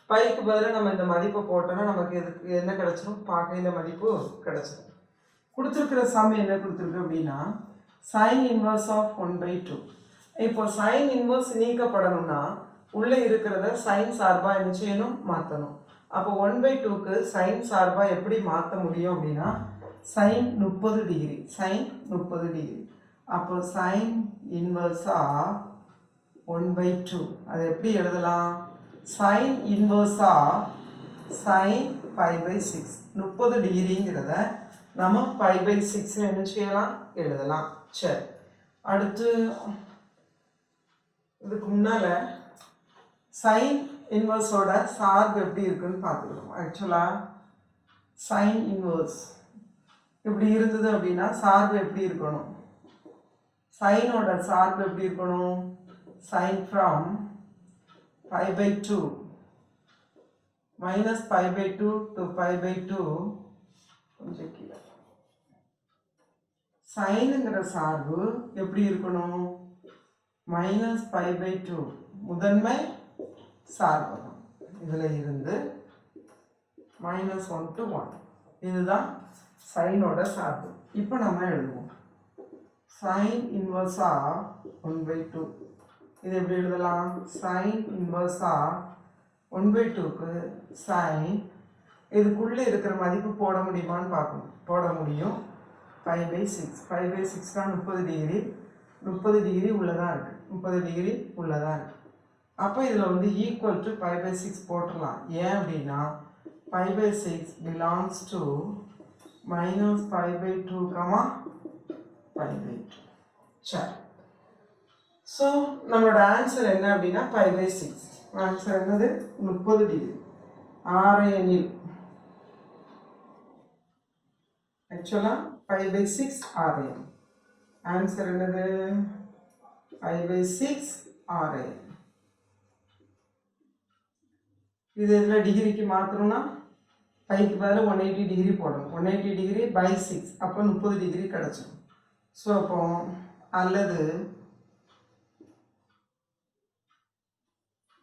பைக்கு பதிலாக நம்ம இந்த மதிப்பை போட்டோன்னா நமக்கு இதுக்கு என்ன கிடச்சிரும்? பாகையில் மதிப்பு கிடச்சிரும். கொடுத்துருக்கிற சம் என்ன கொடுத்துருக்கு அப்படின்னா சைன் இன்வர்ஸ் ஆஃப் 1/2. இப்போ சைன் இன்வர்ஸ் நீக்கப்படணும்னா உள்ளே இருக்கிறத சைன் சார்பாக என்ன செய்யணும்? மாற்றணும். அப்போ 1/2க்கு சைன் சார்பாக எப்படி மாற்ற முடியும் அப்படின்னா சைன் 30 டிகிரி. Sine 30 degree. அப்போ சைன் இன்வர்ஸா 1/2 அது எப்படி எழுதலாம்? Sign இன்வர்ஸா sign π/6. 30 டிகிரிங்கிறத நம்ம π/6 என்ன செய்யலாம்? எழுதலாம். சரி, அடுத்து இதுக்கு முன்னால சைன் இன்வர்ஸோட சார்பு எப்படி இருக்குன்னு பார்த்துக்கணும். ஆக்சுவலாக சைன் இன்வர்ஸ் இப்படி இருந்தது அப்படின்னா சார்பு எப்படி இருக்கணும்? சைனோட சார்பு எப்படி இருக்கணும்? சைன் ஃப்ரம் π/2 மைனஸ் π/2 டு π/2 கொஞ்சம் கீழே. சைனுங்கிற சார்பு எப்படி இருக்கணும்? மைனஸ் π/2 முதன்மை சார்பு இதில் இருந்து -1 to 1. இதுதான் சைனோட சார்பு. இப்போ நம்ம எழுதுவோம் சைன் இன்வர்ஸா 1/2. இது எப்படி எழுதலாம்? சைன் இன்வர்ஸா 1/2க்கு சைன் இதுக்குள்ளே இருக்கிற மதிப்பு போட முடியுமான்னு பார்க்கணும். போட முடியும். π/6. π/6 30 டிகிரி. 30 டிகிரி உள்ளதாக இருக்குது. 30 டிகிரி உள்ளதாக இருக்குது. அப்போ இதில் வந்து ஈக்குவல் டு π/6 போட்டுடலாம். ஏன் அப்படின்னா π/6 பிலாங்ஸ் டு மைனஸ் π/2 π/2. சரி, ஸோ நம்மளோட ஆன்சர் என்ன அப்படின்னா π/6. ஆன்சர் என்னது? 30 டிகிரி. ஆர்ஐஎனில் ஆக்சுவலாக π/6 ஆர்ஐஎன். ஆன்சர் என்னது? π/6 ஆர்ஐஎன். இது இதில் டிகிரிக்கு மாற்றணும்னா பைக்கு பதில் 180 டிகிரி போடணும். 180 டிகிரி பை 6 அப்போ 30 டிகிரி கிடச்சிடும். ஸோ அப்போ அல்லது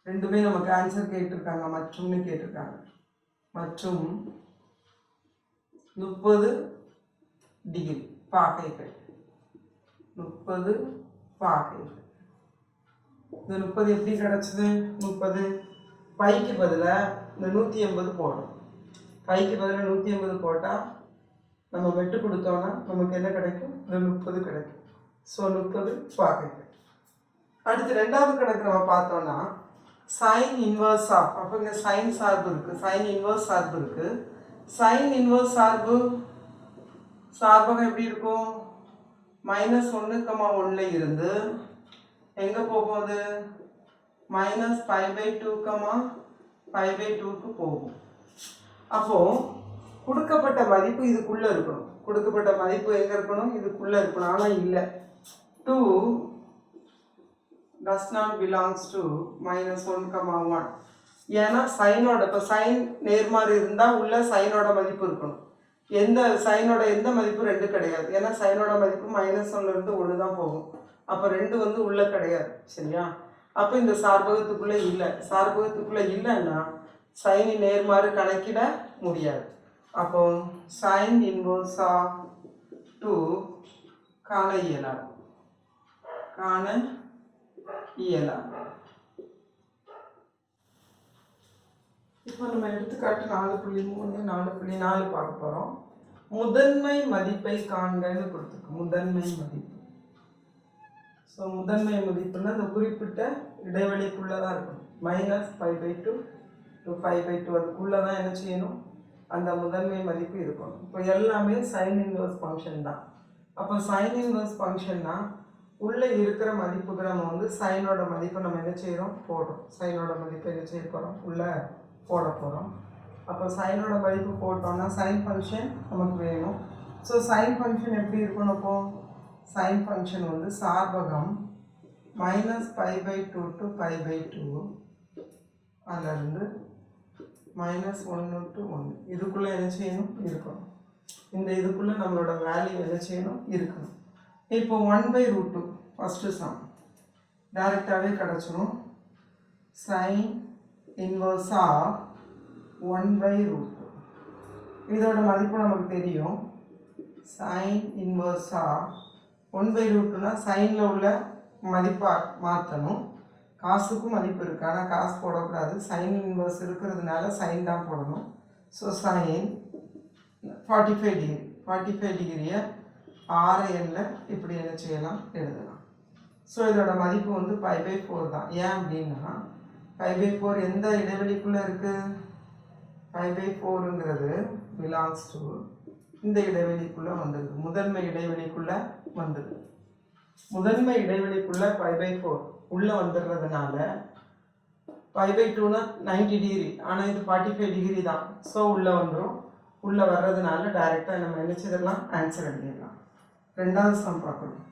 ரெண்டுமே நமக்கு ஆன்சர் கேட்டிருக்காங்க. மற்றும்னு கேட்டிருக்காங்க. மற்றும் 30 டிகிரி பாகைகள். 30 பாகைகள். இந்த 30 எப்படி கிடச்சிது? 30 பைக்கு பதிலாக இந்த 180 போடணும். பைக்கு பதிலாக 180 போட்டால் நம்ம வெட்டு கொடுத்தோன்னா நமக்கு என்ன கிடைக்கும்? இந்த 30 கிடைக்கும். ஸோ 30 பாகைகள். அடுத்து ரெண்டாவது கணக்கு நம்ம பார்த்தோன்னா சைன் இன்வர்ஸ் ஆஃப். அப்போ இங்கே சைன் சார்பு இருக்குது. சைன் இன்வர்ஸ் சார்பு இருக்குது. சைன் இன்வர்ஸ் சார்பாக எப்படி இருக்கும்? -1, இருந்து எங்கே போகும்போது மைனஸ் π/2 π/2க்கு போகும். அப்போது கொடுக்கப்பட்ட மதிப்பு இதுக்குள்ளே இருக்கணும். கொடுக்கப்பட்ட மதிப்பு எங்கே இருக்கணும்? இதுக்குள்ளே இருக்கணும். ஆனால் இல்லை. 2 does not belongs to -1, 1. ஏன்னா சைனோட இப்போ சைன் நேர்மாறு இருந்தால் உள்ள சைனோட மதிப்பு இருக்கணும். எந்த சைனோட எந்த மதிப்பு 2 கிடையாது. ஏன்னா சைனோட மதிப்பு -1 1 தான் போகும். அப்போ 2 வந்து உள்ள கிடையாது. சரியா? அப்போ இந்த சார்பகத்துக்குள்ளே இல்லை. சார்பகத்துக்குள்ளே இல்லைன்னா சைனி நேர்மாறு கணக்கிட முடியாது. அப்போ சைன் இன்வர்ஸ் ஆஃப் 2 காண இயலாது. இப்போ நம்ம எடுத்துக்காட்டு 4.3 4.4 பார்க்க போகிறோம். முதன்மை மதிப்பை காண்கன்னு கொடுத்துருக்கு. முதன்மை மதிப்பு. ஸோ முதன்மை மதிப்புன்னா அந்த குறிப்பிட்ட இடைவெளிக்குள்ளே தான் இருக்கணும். -π/2 to 5/2 அதுக்குள்ளே தான் என்ன செய்யணும், அந்த முதன்மை மதிப்பு இருக்கணும். இப்போ எல்லாமே சைன் இன்வர்ஸ் ஃபங்க்ஷன் தான். அப்போ சைன் இன்வர்ஸ் ஃபங்க்ஷன்னா உள்ளே இருக்கிற மதிப்புக்கு நம்ம வந்து சைனோட மதிப்பை நம்ம என்ன செய்கிறோம், போடுறோம். சைனோட மதிப்பை என்ன செய்ய போகிறோம், உள்ளே போட போகிறோம். அப்போ சைனோட மதிப்பு போட்டோம்னா சைன் ஃபங்க்ஷன் நமக்கு வேணும். ஸோ சைன் ஃபங்க்ஷன் எப்படி இருக்கணும், அப்போ சைன் ஃபங்க்ஷன் வந்து சார்பகம் -π/2 to π/2 அதிலிருந்து -1 to 1 இதுக்குள்ளே என்ன செய்யணும், இருக்கணும். இந்த இதுக்குள்ளே நம்மளோட வேல்யூ என்ன செய்யணும், இருக்கணும். இப்போ 1/√2 ஃபஸ்ட்டு சம் டைரெக்டாகவே கிடச்சிரும். சைன் இன்வர்ஸ் ஆஃப் 1/√2 இதோட மதிப்பு நமக்கு தெரியும். சைன் இன்வர்ஸ் ஆஃப் 1/√2னா சைனில் உள்ள மதிப்பாக மாற்றணும். காசுக்கும் மதிப்பு இருக்குது, ஆனால் காசு போடக்கூடாது. சைன் இன்வர்ஸ் இருக்கிறதுனால சைன் தான் போடணும். ஸோ சைன் 45 டிகிரியை RNல இப்படி என்ன செய்யலாம், எழுதலாம். ஸோ இதோட மதிப்பு வந்து π/4 தான். ஏன் அப்படின்னா π/4 எந்த இடைவெளிக்குள்ளே இருக்குது, π/4ங்கிறது பிலாங்ஸ் டு இந்த இடைவெளிக்குள்ளே வந்துடுது. முதன்மை இடைவெளிக்குள்ளே வந்துடுது. முதன்மை இடைவெளிக்குள்ளே π/4 உள்ளே வந்துடுறதுனால π/2னா 90 டிகிரி, ஆனால் இது 45 டிகிரி தான். ஸோ உள்ளே வந்துடும். உள்ளே வர்றதுனால டைரெக்டாக நம்ம என்ன செய்யலாம், ஆன்சர் எழுதிடலாம். ரெண்டாவது சம் பார்க்கணும்.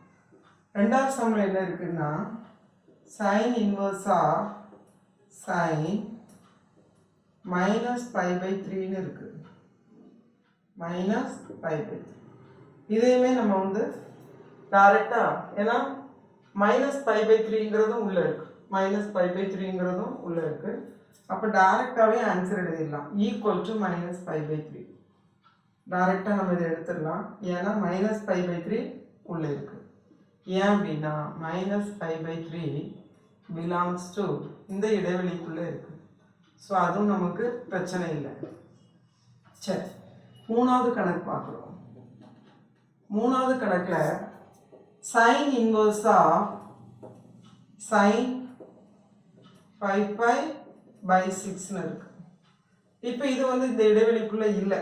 ரெண்டாவது சம்மில் என்ன இருக்குன்னா சைன் இன்வர்ஸ் ஆஃப் சைன் -π/3ன்னு இருக்குது. -π/3 இதையுமே நம்ம வந்து டைரெக்டாக, ஏன்னா -π/3ங்கிறதும் உள்ளே இருக்குது, -π/3ங்கிறதும் உள்ளே இருக்குது. அப்போ டைரெக்டாகவே ஆன்சர் எழுதிடலாம். ஈக்குவல் டு -π/3 டைரெக்டாக நம்ம இதை எடுத்துடலாம். ஏன்னா -π/3 உள்ளே இருக்குது. ஏன் அப்படின்னா -π/3 பிலாங்ஸ் டு இந்த இடைவெளிக்குள்ளே இருக்குது. ஸோ அதுவும் நமக்கு பிரச்சனை இல்லை. சரி, மூணாவது கணக்கு பார்க்குறோம். மூணாவது கணக்கில் சைன் இன்வர்ஸ் ஆஃப் சைன் 5π/6ன்னு இருக்குது. இப்போ இது வந்து இந்த இடைவெளிக்குள்ளே இல்லை.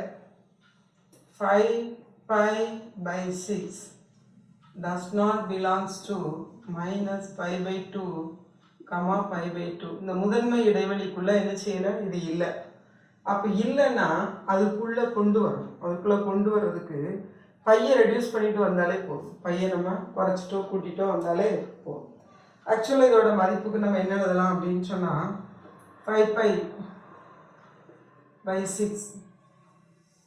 5π/6 does not belongs to -π/2, π/2 இந்த முதன்மை இடைவெளிக்குள்ளே என்ன செய்யலை, இது இல்லை. அப்போ இல்லைன்னா அதுக்குள்ளே கொண்டு வரணும். அதுக்குள்ளே கொண்டு வர்றதுக்கு பையை ரெடியூஸ் பண்ணிட்டு வந்தாலே போதும். பையை நம்ம குறைச்சிட்டோ கூட்டிகிட்டோ வந்தாலே போதும். ஆக்சுவலாக இதோட மதிப்புக்கு நம்ம என்ன எழுதலாம் அப்படின்னு சொன்னால் 5π/6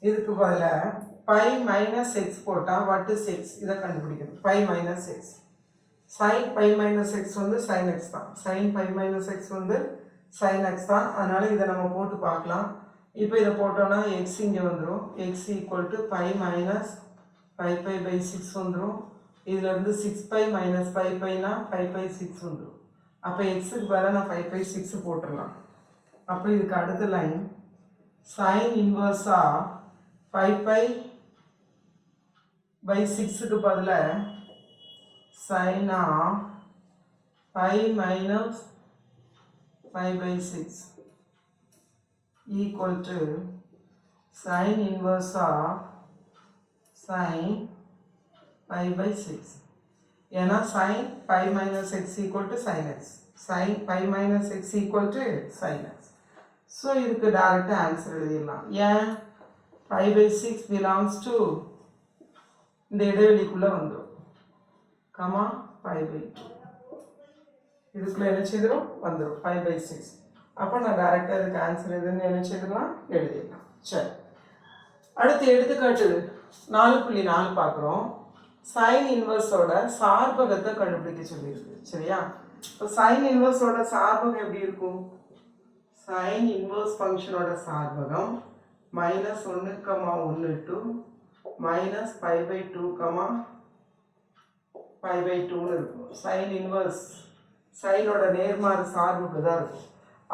இதுக்கு பதிலாக π-x போட்டால் what is x இதை கண்டுபிடிக்கணும். π-x sin π-x வந்து sin x தான். sin π-x வந்து sin x தான். அதனால் இதை நம்ம போட்டு பார்க்கலாம். இப்போ இதை போட்டோன்னா x இங்கே வந்துடும். x ஈக்குவல் டு π-5π/6 வந்துடும். இதிலேருந்து 6π - 5πனா 5/6 வந்துடும். அப்போ எக்ஸுக்கு பதிலாக நான் 5/6 போட்டுடலாம். அப்போ இதுக்கு அடுத்த லைன் சைன் இன்வர்ஸா 5π/6க்கு பதிலாக sine of π - 5/6 equal to sine inverse of sine π/6. ஏன்னா sin π - x equal to sin x, sin π - x equal to sin x. So இதுக்கு டைரெக்டாக ஆன்சர் எழுதிடலாம். ஏன் π/6 பிலாங்ஸ் டு இந்த இடைவெளிக்குள்ளே வந்துடும், π/2 இதுக்குள்ளே என்ன செய்திடும், வந்துடும் 5/6. அப்போ நான் டைரெக்டாக இதுக்கு ஆன்சர் எதுன்னு என்ன செய்திடலாம், எழுதிடலாம். சரி, அடுத்து எடுத்துக்காட்டு 4.4 பார்க்குறோம். சைன் இன்வர்ஸோட சார்பகத்தை கண்டுபிடிக்க சொல்லியிருக்கு. சரியா, இப்போ சைன் இன்வர்ஸோட சார்பகம் எப்படி இருக்கும், sine inverse ஃபங்க்ஷனோட சார்பகம் minus 1, 1 to minus pi by 2, pi by 2 இருக்கும். sin inverse சைனோட நேர்மாறு சார்புக்கு தான் இருக்கும்.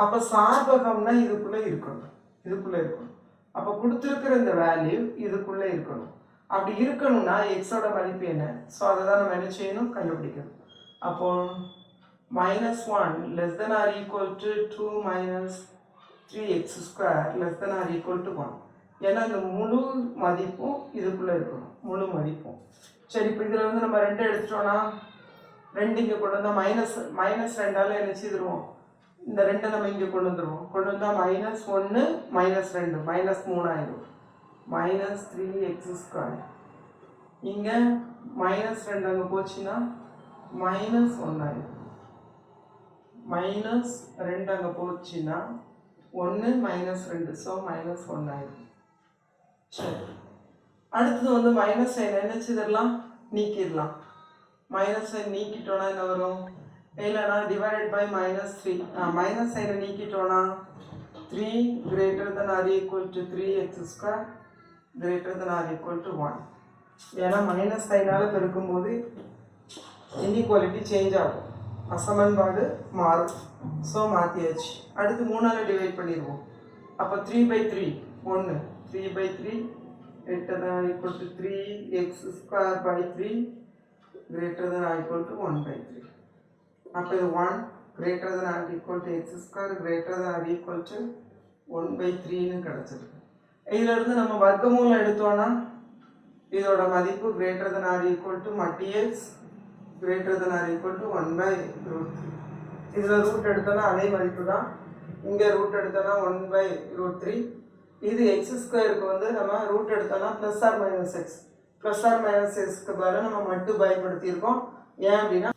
அப்போ சார்பகம்னா இதுக்குள்ளே இருக்கணும், இதுக்குள்ளே இருக்கணும். அப்போ கொடுத்துருக்கிற இந்த வேல்யூ இதுக்குள்ளே இருக்கணும். அப்படி இருக்கணும்னா எக்ஸோட மதிப்பு என்ன? ஸோ அதை தான் நம்ம என்ன செய்யணும், கண்டுபிடிக்கணும். அப்போ -1 less than or equal to 2 minus 3x square less than or equal to 1. ஏன்னா இந்த முழு மதிப்பும் இதுக்குள்ளே இருக்கணும், முழு மதிப்பும். சரி, இப்போ இதில் வந்து நம்ம 2 எடுத்துட்டோம்னா 2 இங்கே கொண்டு வந்தால் -2ஆல் என்ன செய்திருவோம், இந்த 2 நம்ம இங்கே கொண்டு வந்துடுவோம். கொண்டு வந்தால் -1 -2 -3 ஆயிடும். -3x square. இங்கே -2 அங்கே போச்சுன்னா -1 ஆயிடும். -2 அங்கே போச்சுன்னா 1 -2, ஸோ -1 ஆயிடும். சரி, அடுத்தது வந்து மைனஸ் சைன் என்ன செய்திடலாம், நீக்கிடலாம். மைனஸ் சைன் நீக்கிட்டோன்னா என்ன வரும், இல்லைனா டிவைடட் பை -3. மைனஸ் சைனை நீக்கிட்டோன்னா 3 greater than or equal to 3x square greater than or equal to 1. ஏன்னா மைனஸ் சைனால் பெருக்கும்போது இன்இக்வாலிட்டி சேஞ்ச் ஆகும், அசமன்பாடு மாறும். ஸோ மாற்றியாச்சு. அடுத்து 3ஆல் டிவைட் பண்ணிடுவோம். அப்போ 3/3 1, 3/3 greater than or equal to 3x square by 3 greater than or equal to 1/3. அப்போ இது 1 greater than or equal to x square greater than or equal to 1/3ன்னு கிடச்சிருக்கு. இதிலிருந்து நம்ம வர்க்கமூலம் எடுத்தோன்னா இதோட மதிப்பு greater than or equal to x greater than or equal to 1/√3. இதில் ரூட் எடுத்தோன்னா அதே மதிப்பு தான், இங்கே ரூட் எடுத்தோன்னா 1/√3. இது எக்ஸ் ஸ்கொயருக்கு வந்து நம்ம ரூட் எடுத்தோம்னா ப்ளஸ் ஆர் மைனஸ் எக்ஸ்க்கு பதிலாக நம்ம மட்டும் பயன்படுத்தியிருக்கோம். ஏன் அப்படின்னா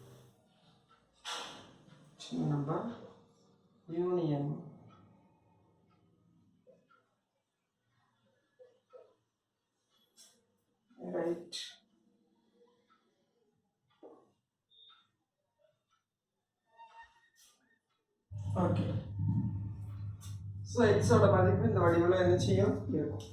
நம்ம யூனியன் ரைட். ஓகே, ஸோ எக்ஸோட மதிப்பு இந்த வடிவில் என்ன செய்யும் இருக்கும்.